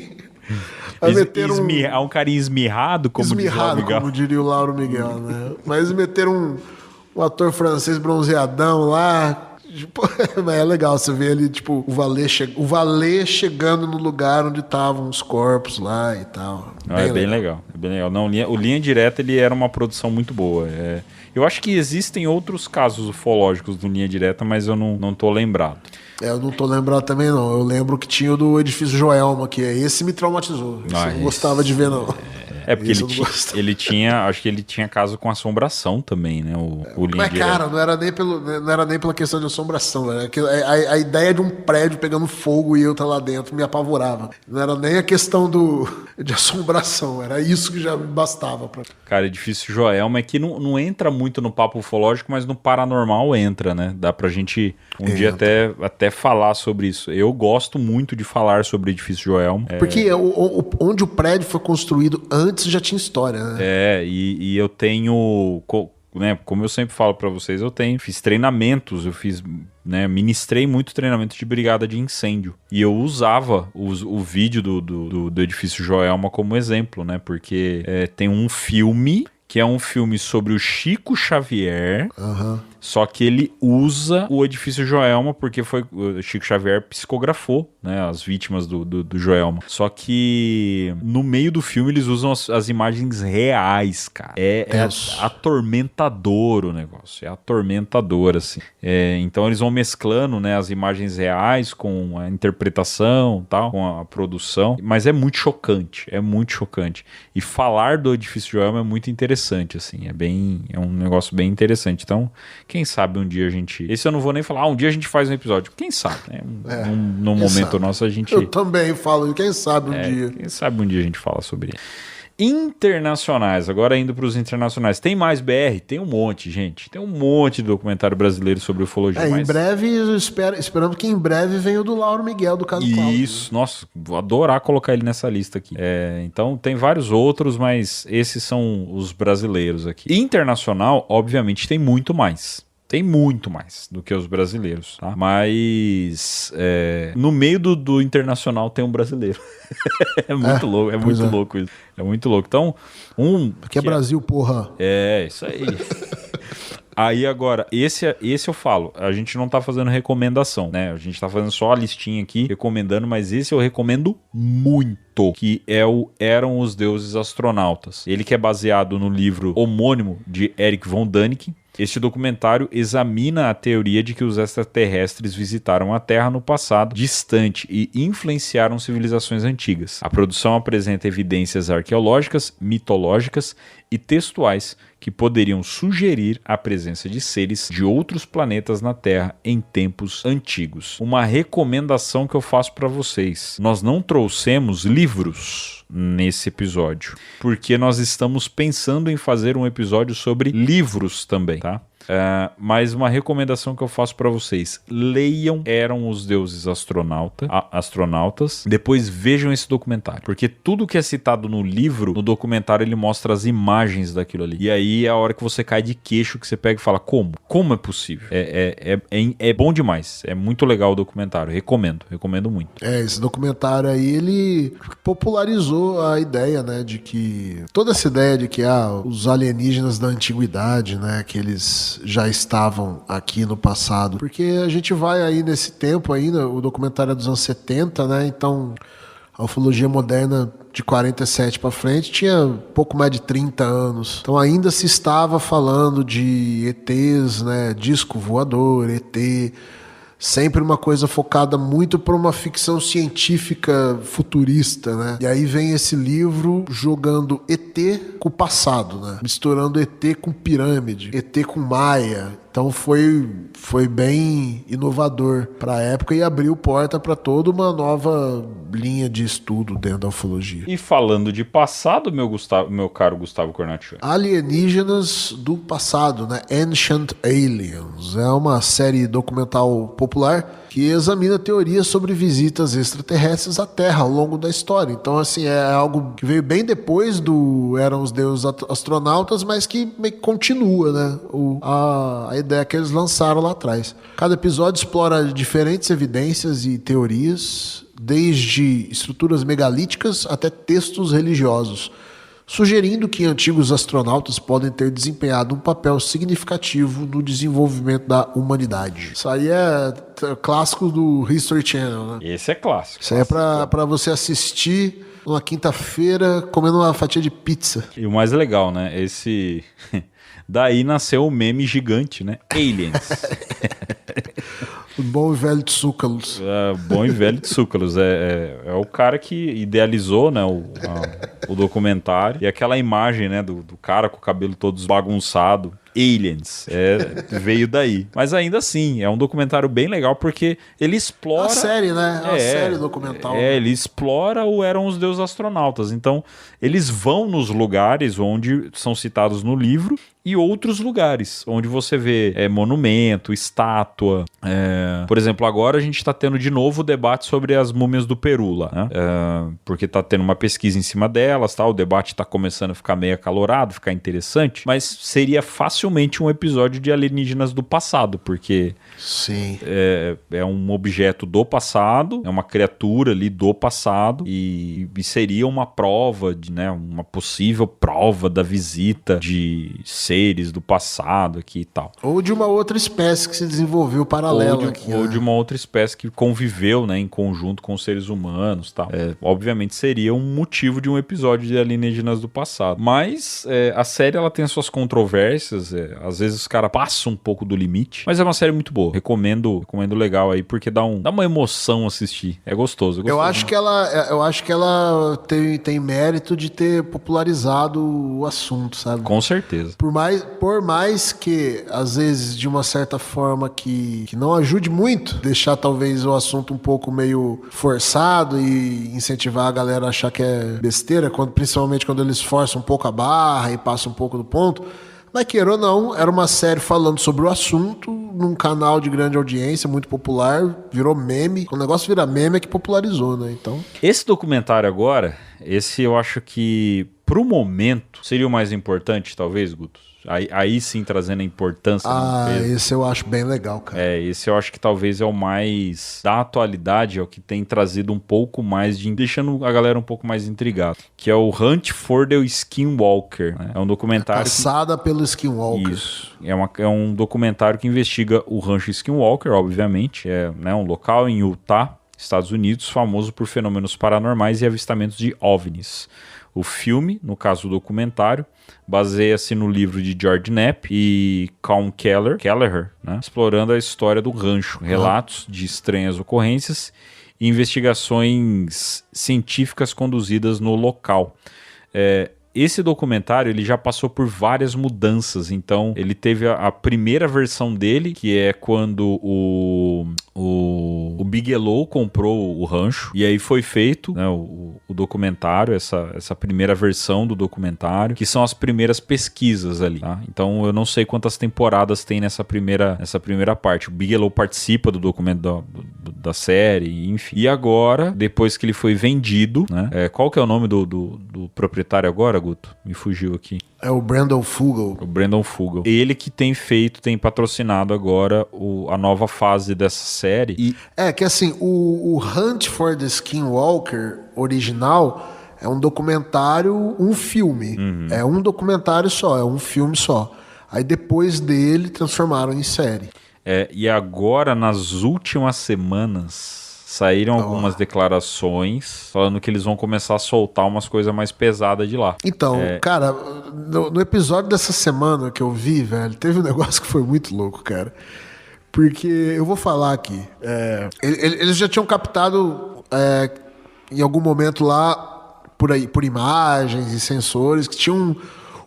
Speaker 1: Um carinha esmirrado, como
Speaker 2: diria o Lauro Miguel, né? Mas meteram um ator francês bronzeadão lá. Tipo, é legal você ver ali, tipo, o Valê chegando no lugar onde estavam os corpos lá e tal.
Speaker 1: É bem legal. Não, o Linha Direta, ele era uma produção muito boa. Eu acho que existem outros casos ufológicos do Linha Direta, mas eu não tô lembrado.
Speaker 2: Eu não tô lembrado também, não. Eu lembro que tinha o do Edifício Joelma, que esse me traumatizou. Esse eu não gostava de ver, não.
Speaker 1: Porque ele tinha, acho que ele tinha caso com assombração também, né? O Linha Direta.
Speaker 2: Cara, não era nem pela questão de assombração. Era a ideia de um prédio pegando fogo e eu estar lá dentro me apavorava. Não era nem a questão de assombração. Era isso que já me bastava.
Speaker 1: Cara, Edifício Joelma é que não entra muito no papo ufológico, mas no paranormal entra, né? Dá pra gente dia até falar sobre isso. Eu gosto muito de falar sobre Edifício Joelma.
Speaker 2: Porque onde o prédio foi construído antes já tinha história, né?
Speaker 1: E eu tenho, né, como eu sempre falo pra vocês, fiz treinamentos, ministrei muito treinamento de brigada de incêndio. E eu usava o vídeo do Edifício Joelma como exemplo, né? Porque tem um filme que é um filme sobre o Chico Xavier, só que ele usa o Edifício Joelma, porque o Chico Xavier psicografou, né, as vítimas do Joelma. Só que no meio do filme eles usam as imagens reais, cara. É atormentador o negócio, é atormentador, assim. Então eles vão mesclando, né, as imagens reais com a interpretação, tal, com a produção, mas é muito chocante. E falar do Edifício Joelma é muito interessante, assim, é um negócio bem interessante. Então, quem sabe um dia a gente... Esse eu não vou nem falar, um dia a gente faz um episódio. Quem sabe, né? Num momento nosso a gente...
Speaker 2: Eu também falo, quem sabe um dia.
Speaker 1: Quem sabe um dia a gente fala sobre isso. Internacionais, agora indo para os internacionais. Tem mais BR? Tem um monte, gente. Tem um monte de documentário brasileiro sobre ufologia.
Speaker 2: Em breve, esperamos que em breve venha o do Lauro Miguel, do caso Cláudio.
Speaker 1: Isso, nossa, vou adorar colocar ele nessa lista aqui. Então, tem vários outros, mas esses são os brasileiros aqui. Internacional, obviamente, tem muito mais. Tem muito mais do que os brasileiros, tá? Mas no meio do internacional tem um brasileiro. É muito louco, é muito louco isso. É muito louco. Então,
Speaker 2: Porque é Brasil, porra.
Speaker 1: Isso aí. Aí agora, esse eu falo, a gente não tá fazendo recomendação, né? A gente tá fazendo só a listinha aqui, recomendando, mas esse eu recomendo muito, que é o Eram os Deuses Astronautas. Ele que é baseado no livro homônimo de Eric von Däniken. Este documentário examina a teoria de que os extraterrestres visitaram a Terra no passado distante e influenciaram civilizações antigas. A produção apresenta evidências arqueológicas, mitológicas e textuais que poderiam sugerir a presença de seres de outros planetas na Terra em tempos antigos. Uma recomendação que eu faço para vocês: nós não trouxemos livros nesse episódio, porque nós estamos pensando em fazer um episódio sobre livros também, tá? Mas uma recomendação que eu faço pra vocês: leiam Eram os Deuses Astronautas, depois vejam esse documentário, porque tudo que é citado no livro, no documentário ele mostra as imagens daquilo ali, e aí é a hora que você cai de queixo, que você pega e fala, como é possível? É bom demais, é muito legal o documentário, recomendo muito.
Speaker 2: Esse documentário aí, ele popularizou a ideia, né, de que, toda essa ideia de que os alienígenas da antiguidade, né, que eles já estavam aqui no passado, porque a gente vai aí nesse tempo ainda, o documentário é dos anos 70, né, então a ufologia moderna de 47 para frente tinha pouco mais de 30 anos. Então ainda se estava falando de ETs, né, disco voador, ET, sempre uma coisa focada muito para uma ficção científica futurista, né? E aí vem esse livro jogando ET com o passado, né? Misturando ET com pirâmide, ET com Maia. Então foi bem inovador para a época e abriu porta para toda uma nova linha de estudo dentro da ufologia.
Speaker 1: E falando de passado, meu caro Gustavo Cornacchio.
Speaker 2: Alienígenas do passado, né? Ancient Aliens. É uma série documental popular que examina teorias sobre visitas extraterrestres à Terra ao longo da história. Então, assim, é algo que veio bem depois do Eram os Deuses Astronautas, mas que meio que continua, né? A ideia que eles lançaram lá atrás. Cada episódio explora diferentes evidências e teorias, desde estruturas megalíticas até textos religiosos, sugerindo que antigos astronautas podem ter desempenhado um papel significativo no desenvolvimento da humanidade. Isso aí é clássico do History Channel, né?
Speaker 1: Esse é clássico.
Speaker 2: Isso aí é pra você assistir numa quinta-feira comendo uma fatia de pizza.
Speaker 1: E o mais legal, né? Daí nasceu o meme gigante, né? Aliens.
Speaker 2: O bom e velho Tsúcalos.
Speaker 1: Bom e velho Tsúcalos. É o cara que idealizou, né, o documentário. E aquela imagem, né, do cara com o cabelo todo bagunçado. Aliens. Veio daí. Mas ainda assim, é um documentário bem legal porque ele explora...
Speaker 2: A série, né? A série documental.
Speaker 1: Ele explora o Eram os Deuses Astronautas. Então, eles vão nos lugares onde são citados no livro e outros lugares onde você vê monumento, estátua. Por exemplo, agora a gente está tendo de novo o debate sobre as múmias do Peru lá, né? Porque está tendo uma pesquisa em cima delas, tá? O debate está começando a ficar meio acalorado, ficar interessante, mas seria facilmente um episódio de alienígenas do passado, porque
Speaker 2: sim,
Speaker 1: é um objeto do passado, é uma criatura ali do passado e seria uma prova, uma possível prova da visita de seres do passado aqui e tal.
Speaker 2: Ou de uma outra espécie que se desenvolveu paralela aqui.
Speaker 1: Ou de uma outra espécie que conviveu, né, em conjunto com os seres humanos e tal. Obviamente seria um motivo de um episódio de alienígenas do passado. Mas a série ela tem as suas controvérsias, às vezes os caras passam um pouco do limite, mas é uma série muito boa. Recomendo legal aí, porque dá uma emoção assistir. É gostoso.
Speaker 2: Eu acho que ela tem mérito de ter popularizado o assunto, sabe?
Speaker 1: Com certeza.
Speaker 2: Por mais que, às vezes, de uma certa forma que não ajude muito, deixar talvez o assunto um pouco meio forçado e incentivar a galera a achar que é besteira, principalmente quando eles forçam um pouco a barra e passam um pouco do ponto. Mas queira ou não, era uma série falando sobre o assunto, num canal de grande audiência, muito popular, virou meme. O negócio vira meme é que popularizou, né? Então...
Speaker 1: Esse documentário agora, eu acho que, pro momento, seria o mais importante, talvez, Guto? Aí sim, trazendo a importância.
Speaker 2: Esse eu acho bem legal, cara.
Speaker 1: Esse eu acho que talvez é o mais da atualidade, é o que tem trazido um pouco mais deixando a galera um pouco mais intrigada, que é o Hunt for the Skinwalker, né? É um documentário...
Speaker 2: Caçada pelo Skinwalker.
Speaker 1: Isso. É um documentário que investiga o Rancho Skinwalker, obviamente. É, né, um local em Utah, Estados Unidos, famoso por fenômenos paranormais e avistamentos de OVNIs. O filme, no caso o documentário, baseia-se no livro de George Knapp e Colm Kelleher, né, explorando a história do rancho, relatos de estranhas ocorrências e investigações científicas conduzidas no local. Esse documentário ele já passou por várias mudanças, então ele teve a primeira versão dele, que é quando o o Bigelow comprou o rancho e aí foi feito, né, o documentário, essa primeira versão do documentário, que são as primeiras pesquisas ali, tá? Então eu não sei quantas temporadas tem nessa primeira parte. O Bigelow participa do documento da série, enfim. E agora, depois que ele foi vendido, né? Qual que é o nome do proprietário agora, Guto? Me fugiu aqui.
Speaker 2: É o Brandon Fugal.
Speaker 1: O Brandon Fugal. Ele que tem patrocinado agora a nova fase dessa série. E
Speaker 2: que assim, o Hunt for the Skinwalker original é um documentário, um filme. É um documentário só, é um filme só. Aí depois dele transformaram em série.
Speaker 1: E agora, nas últimas semanas, saíram algumas declarações falando que eles vão começar a soltar umas coisas mais pesadas de lá.
Speaker 2: Então, cara, no episódio dessa semana que eu vi, velho, teve um negócio que foi muito louco, cara. Porque eu vou falar aqui. Eles já tinham captado em algum momento lá, por imagens e sensores, que tinham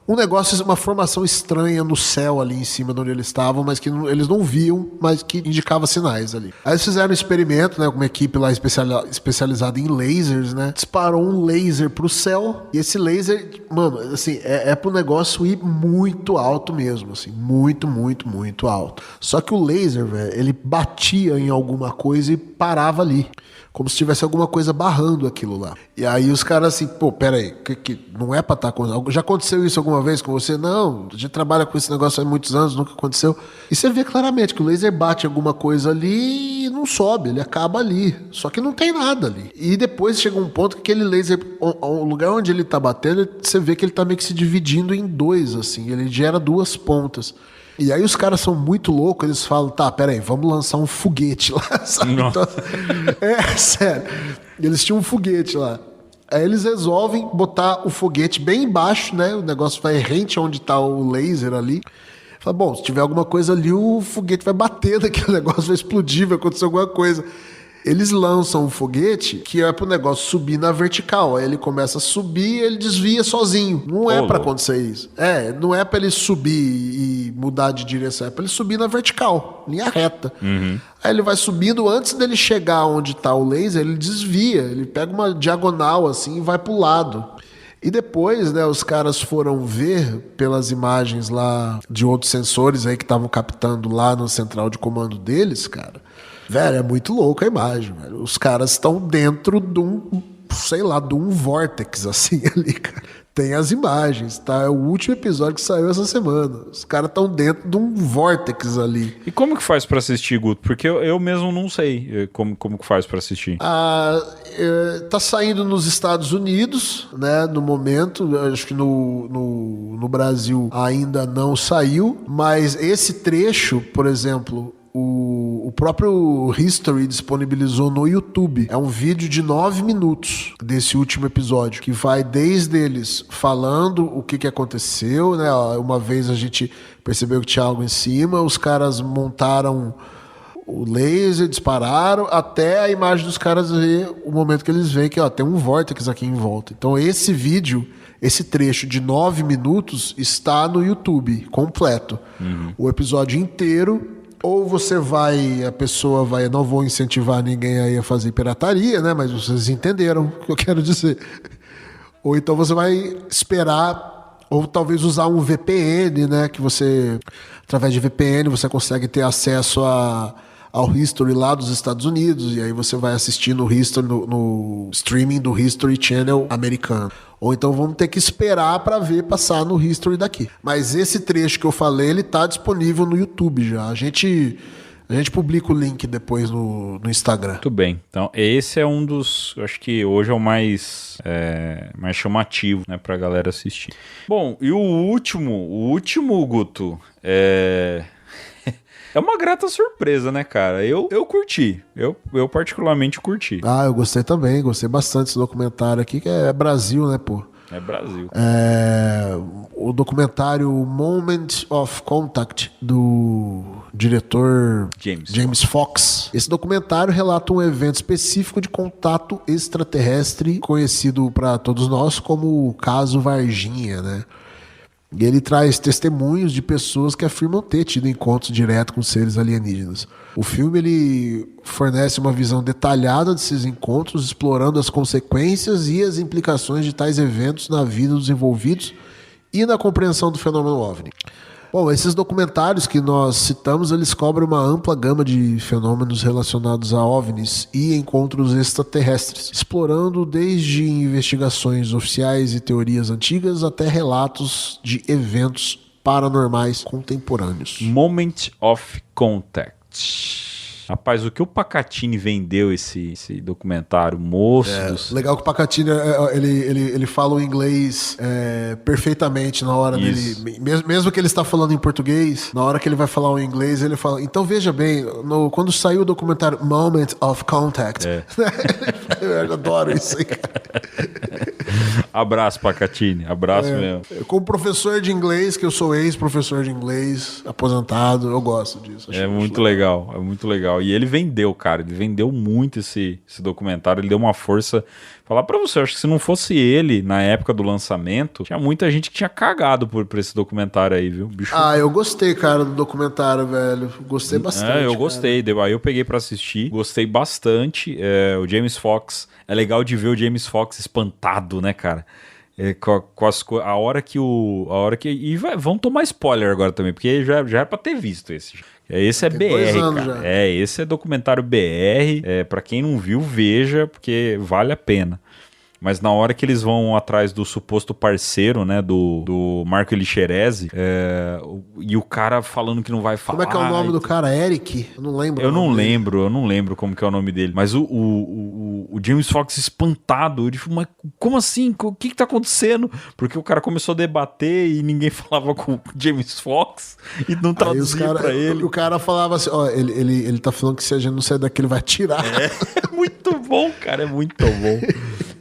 Speaker 2: um negócio, uma formação estranha no céu ali em cima de onde eles estavam, mas que eles não viam, mas que indicava sinais ali. Aí eles fizeram um experimento, né, com uma equipe lá especializada em lasers, né, disparou um laser pro céu, e esse laser, mano, assim, pro negócio ir muito alto mesmo, assim, muito, muito, muito alto. Só que o laser, velho, ele batia em alguma coisa e parava ali, como se tivesse alguma coisa barrando aquilo lá. E aí os caras assim, pô, pera aí, que não é pra estar acontecendo. Já aconteceu isso alguma vez com você? Não, a gente trabalha com esse negócio há muitos anos, nunca aconteceu. E você vê claramente que o laser bate alguma coisa ali e não sobe, ele acaba ali. Só que não tem nada ali. E depois chega um ponto que aquele laser, o lugar onde ele tá batendo, você vê que ele tá meio que se dividindo em dois, assim, ele gera duas pontas. E aí os caras são muito loucos, eles falam, tá, peraí, vamos lançar um foguete lá, sabe? Então, sério. Eles tinham um foguete lá. Aí eles resolvem botar o foguete bem embaixo, né? O negócio vai rente onde tá o laser ali. Fala, bom, se tiver alguma coisa ali, o foguete vai bater naquele negócio, vai explodir, vai acontecer alguma coisa. Eles lançam um foguete que é pro negócio subir na vertical. Aí ele começa a subir e ele desvia sozinho. Não é pra acontecer isso. Não é pra ele subir e mudar de direção. É pra ele subir na vertical, linha reta. Aí ele vai subindo, antes dele chegar onde tá o laser, ele desvia. Ele pega uma diagonal assim e vai pro lado. E depois, né, os caras foram ver pelas imagens lá de outros sensores aí que estavam captando lá no central de comando deles, cara. Velho, é muito louco a imagem, velho. Os caras estão dentro de um, sei lá, de um vórtex, assim, ali, cara. Tem as imagens, tá? É o último episódio que saiu essa semana. Os caras estão dentro de um vórtex ali.
Speaker 1: E como que faz pra assistir, Guto? Porque eu mesmo não sei como que faz pra assistir.
Speaker 2: Tá saindo nos Estados Unidos, né? No momento, acho que no Brasil ainda não saiu. Mas esse trecho, por exemplo, o próprio History disponibilizou no YouTube. É um vídeo de 9 minutos desse último episódio, que vai desde eles falando o que aconteceu, né? Uma vez a gente percebeu que tinha algo em cima, os caras montaram o laser, dispararam, até a imagem dos caras ver o momento que eles veem que tem um vórtex aqui em volta. Então esse vídeo, esse trecho de 9 minutos está no YouTube, completo. O episódio inteiro. Ou você vai, a pessoa vai, não vou incentivar ninguém aí a fazer pirataria, né? Mas vocês entenderam o que eu quero dizer. Ou então você vai esperar, ou talvez usar um VPN, né? Que você, através de VPN, você consegue ter acesso ao History lá dos Estados Unidos, e aí você vai assistir no History, no streaming do History Channel americano. Ou então vamos ter que esperar para ver passar no History daqui. Mas esse trecho que eu falei, ele tá disponível no YouTube já. A gente publica o link depois no Instagram. Muito
Speaker 1: bem. Então esse é um dos, acho que hoje é o mais chamativo, né, pra galera assistir. Bom, e o último, Guto, é uma grata surpresa, né, cara? Eu curti. Eu particularmente curti.
Speaker 2: Eu gostei também. Gostei bastante desse documentário aqui, que é Brasil, né, pô?
Speaker 1: É Brasil.
Speaker 2: O documentário Moment of Contact, do diretor James Fox. Esse documentário relata um evento específico de contato extraterrestre, conhecido para todos nós como o caso Varginha, né? E ele traz testemunhos de pessoas que afirmam ter tido encontros diretos com seres alienígenas. O filme ele fornece uma visão detalhada desses encontros, explorando as consequências e as implicações de tais eventos na vida dos envolvidos e na compreensão do fenômeno OVNI. Bom, esses documentários que nós citamos, eles cobrem uma ampla gama de fenômenos relacionados a OVNIs e encontros extraterrestres, explorando desde investigações oficiais e teorias antigas até relatos de eventos paranormais contemporâneos.
Speaker 1: Moment of Contact. Rapaz, o que o Pacatini vendeu esse documentário, moço do céu.
Speaker 2: Legal que o Pacatini, ele fala o inglês perfeitamente na hora
Speaker 1: Isso.
Speaker 2: dele. Mesmo que ele está falando em português, na hora que ele vai falar o inglês, ele fala... Então, veja bem, quando saiu o documentário Moment of Contact... Eu adoro isso aí, cara.
Speaker 1: Abraço, Pacatini. Abraço mesmo.
Speaker 2: Como professor de inglês, que eu sou ex-professor de inglês, aposentado, eu gosto disso.
Speaker 1: É muito legal, é muito legal. E ele vendeu, cara, ele vendeu muito esse documentário, ele deu uma força. Falar pra você, eu acho que se não fosse ele, na época do lançamento, tinha muita gente que tinha cagado por esse documentário aí, viu? Bicho...
Speaker 2: eu gostei, cara, do documentário, velho. Gostei bastante.
Speaker 1: Eu gostei. Aí eu peguei pra assistir, gostei bastante. O James Fox, é legal de ver o James Fox espantado, né, cara? A hora que vão tomar spoiler agora também, porque já é pra ter visto esse. Esse é BR, cara. Já. Esse é documentário BR. Pra quem não viu, veja, porque vale a pena. Mas na hora que eles vão atrás do suposto parceiro, né, do Marco Elixerese, e o cara falando que não vai falar...
Speaker 2: Como é que é o nome do cara? Eric? Eu não lembro.
Speaker 1: Eu não lembro como que é o nome dele. Mas o James Fox espantado, ele falou, mas como assim? O que tá acontecendo? Porque o cara começou a debater e ninguém falava com o James Fox e não traduzia pra ele.
Speaker 2: O cara falava assim, ele tá falando que se a gente não sair daqui, ele vai atirar.
Speaker 1: É muito bom, cara, é muito bom.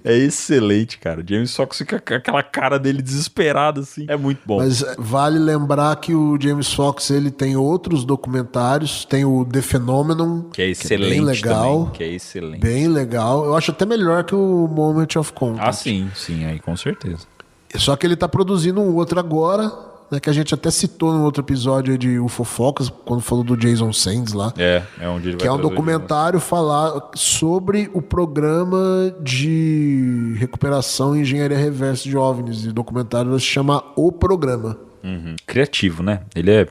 Speaker 1: É excelente, cara. O James Fox fica com aquela cara dele desesperada, assim. É muito bom.
Speaker 2: Mas vale lembrar que o James Fox, ele tem outros documentários. Tem o The Phenomenon,
Speaker 1: que é excelente,
Speaker 2: bem legal,
Speaker 1: também, que é excelente.
Speaker 2: Bem legal. Eu acho até melhor que o Moment of Contact.
Speaker 1: Ah, sim, aí com certeza.
Speaker 2: Só que ele tá produzindo um outro agora, né, que a gente até citou no outro episódio de Ufofocas, quando falou do Jason Sands lá.
Speaker 1: É onde ele vai.
Speaker 2: Que é um documentário falar sobre o programa de recuperação e engenharia reversa de OVNIs. E o documentário se chama O Programa.
Speaker 1: Criativo, né? Ele é...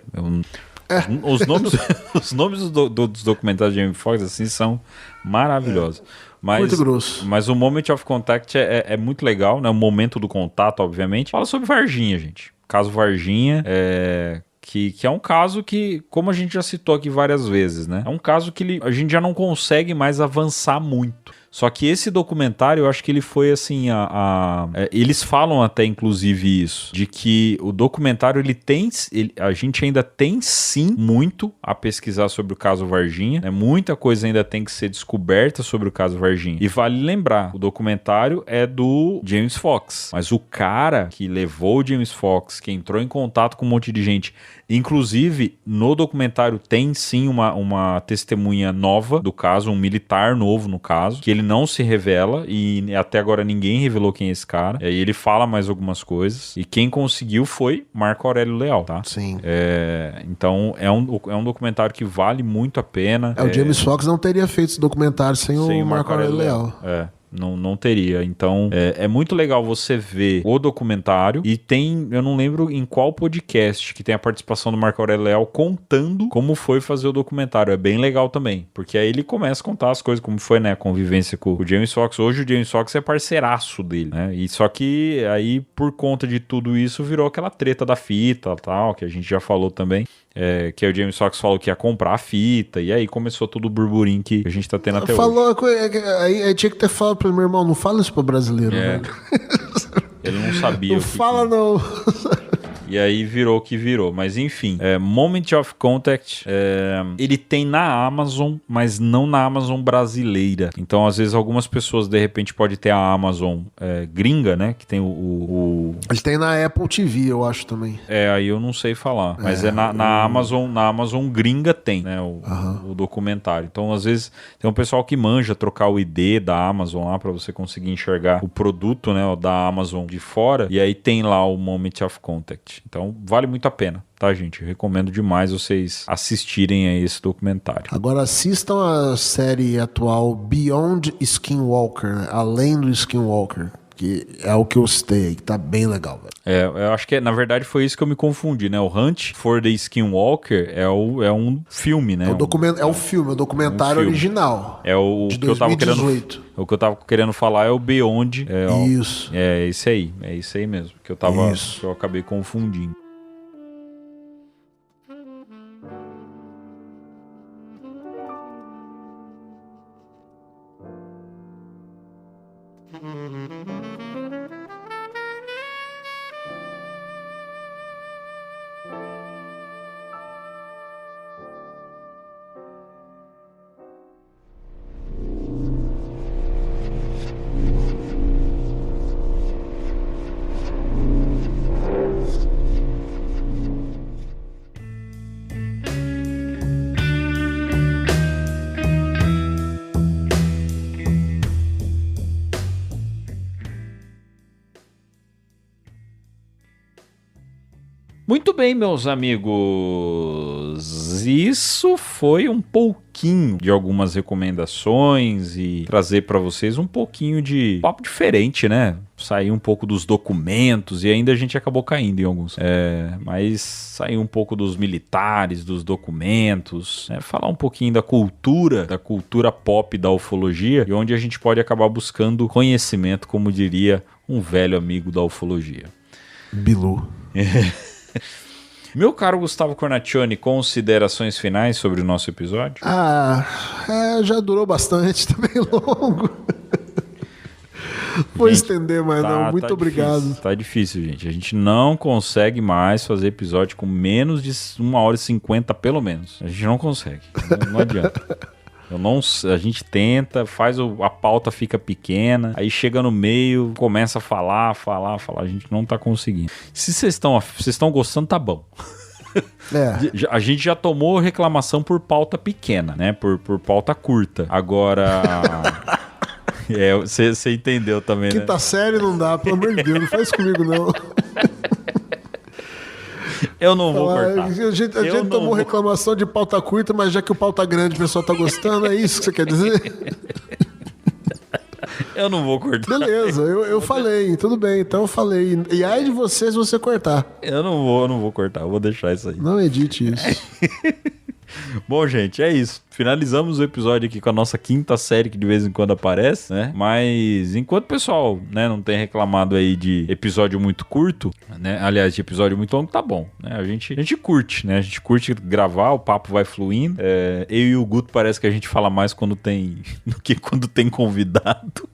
Speaker 1: Os nomes dos documentários de James Fox, assim, são maravilhosos.
Speaker 2: Muito grosso.
Speaker 1: Mas o Moment of Contact é muito legal, né? O momento do contato, obviamente. Fala sobre Varginha, gente. Caso Varginha, que é um caso que, como a gente já citou aqui várias vezes, né? É um caso que a gente já não consegue mais avançar muito. Só que esse documentário, eu acho que ele foi assim, eles falam até inclusive isso, de que o documentário a gente ainda tem sim muito a pesquisar sobre o caso Varginha, né? Muita coisa ainda tem que ser descoberta sobre o caso Varginha. E vale lembrar, o documentário é do James Fox, mas o cara que levou o James Fox, que entrou em contato com um monte de gente, inclusive no documentário tem sim uma testemunha nova do caso, um militar novo no caso, que ele não se revela e até agora ninguém revelou quem é esse cara. E ele fala mais algumas coisas. E quem conseguiu foi Marco Aurélio Leal, tá?
Speaker 2: Sim.
Speaker 1: Então é um documentário que vale muito a pena.
Speaker 2: O James Fox não teria feito esse documentário sem o Marco Aurélio Leal.
Speaker 1: Não teria. Então, é muito legal você ver o documentário e tem, eu não lembro em qual podcast que tem a participação do Marco Aurélio Leal contando como foi fazer o documentário. É bem legal também, porque aí ele começa a contar as coisas, como foi, né, a convivência com o James Fox. Hoje o James Fox é parceiraço dele, né? E só que aí, por conta de tudo isso, virou aquela treta da fita, tal, que a gente já falou também. Que o James Fox falou que ia comprar a fita, e aí começou todo o burburinho que a gente tá tendo até hoje.
Speaker 2: Aí tinha que ter falado pro meu irmão, não fala isso pro brasileiro, velho.
Speaker 1: Ele não sabia.
Speaker 2: Não fala, não.
Speaker 1: E aí virou o que virou. Mas enfim, Moment of Contact, ele tem na Amazon, mas não na Amazon brasileira. Então, às vezes, algumas pessoas, de repente, pode ter a Amazon gringa, né? Que tem
Speaker 2: Ele tem na Apple TV, eu acho também.
Speaker 1: Aí eu não sei falar. Mas na Amazon gringa tem, né, o documentário. Então, às vezes, tem um pessoal que manja trocar o ID da Amazon lá pra você conseguir enxergar o produto, né, da Amazon de fora, e aí tem lá o Moment of Contact. Então, vale muito a pena, tá, gente? Eu recomendo demais vocês assistirem a esse documentário.
Speaker 2: Agora assistam a série atual Beyond Skinwalker, né? Além do Skinwalker, que é o que eu citei aí, que tá bem legal, velho.
Speaker 1: Eu acho que, na verdade, foi isso que eu me confundi, né? O Hunt for the Skinwalker é um filme, né?
Speaker 2: É o filme, o documentário original.
Speaker 1: É o
Speaker 2: de
Speaker 1: que eu tava
Speaker 2: 2018.
Speaker 1: O que eu tava querendo falar é o Beyond.
Speaker 2: Isso.
Speaker 1: É esse aí. É esse aí mesmo. Que eu acabei confundindo. Muito bem, meus amigos, isso foi um pouquinho de algumas recomendações e trazer para vocês um pouquinho de papo diferente, né? Sair um pouco dos documentos e ainda a gente acabou caindo em alguns. Mas sair um pouco dos militares, dos documentos, né? Falar um pouquinho da cultura pop da ufologia e onde a gente pode acabar buscando conhecimento, como diria um velho amigo da ufologia.
Speaker 2: Bilu.
Speaker 1: Meu caro Gustavo Cornacchione, considerações finais sobre o nosso episódio?
Speaker 2: Já durou bastante, tá bem longo. Vou estender mais não, muito obrigado.
Speaker 1: Difícil, tá difícil, gente. A gente não consegue mais fazer episódio com menos de 1h50 pelo menos. A gente não consegue, não adianta. A gente tenta, a pauta fica pequena, aí chega no meio, começa a falar, a gente não tá conseguindo. Se vocês estão gostando, tá bom. A gente já tomou reclamação por pauta pequena, né? Por pauta curta. Agora... Você entendeu também, né?
Speaker 2: Quinta série não dá, pelo amor de Deus, não faz comigo não.
Speaker 1: Eu não vou cortar.
Speaker 2: A gente tomou reclamação de pauta curta, mas já que o pauta grande o pessoal tá gostando, é isso que você quer dizer?
Speaker 1: Eu não vou cortar.
Speaker 2: Beleza, eu falei, tudo bem, então eu falei. E aí de você se você cortar.
Speaker 1: Eu não vou cortar, eu vou deixar isso aí.
Speaker 2: Não edite isso.
Speaker 1: Bom, gente, é isso. Finalizamos o episódio aqui com a nossa quinta série que de vez em quando aparece, né? Mas enquanto o pessoal, né, não tem reclamado aí de episódio muito curto, né? Aliás, de episódio muito longo, tá bom, né? A gente curte, né? A gente curte gravar, o papo vai fluindo. Eu e o Guto parece que a gente fala mais quando tem do que quando tem convidado.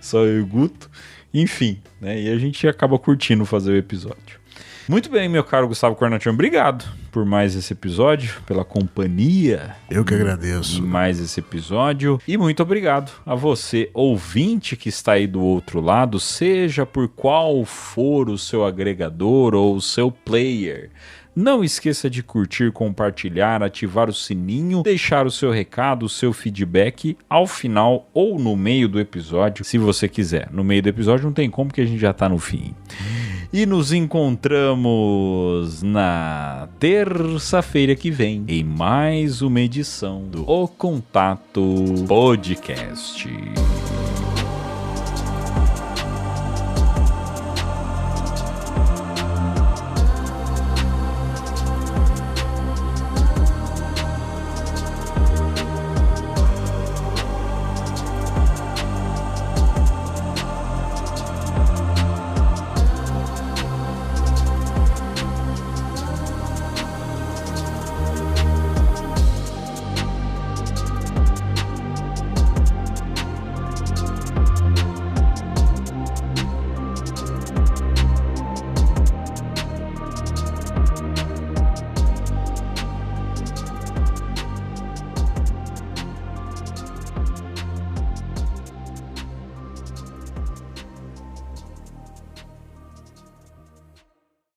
Speaker 1: Só eu e o Guto. Enfim, né? E a gente acaba curtindo fazer o episódio. Muito bem, meu caro Gustavo Cornacchione, obrigado por mais esse episódio, pela companhia.
Speaker 2: Eu que agradeço.
Speaker 1: Mais esse episódio. E muito obrigado a você, ouvinte que está aí do outro lado, seja por qual for o seu agregador ou o seu player. Não esqueça de curtir, compartilhar, ativar o sininho, deixar o seu recado, o seu feedback ao final ou no meio do episódio, se você quiser. No meio do episódio não tem como, porque a gente já está no fim. E nos encontramos na terça-feira que vem em mais uma edição do O Contato Podcast.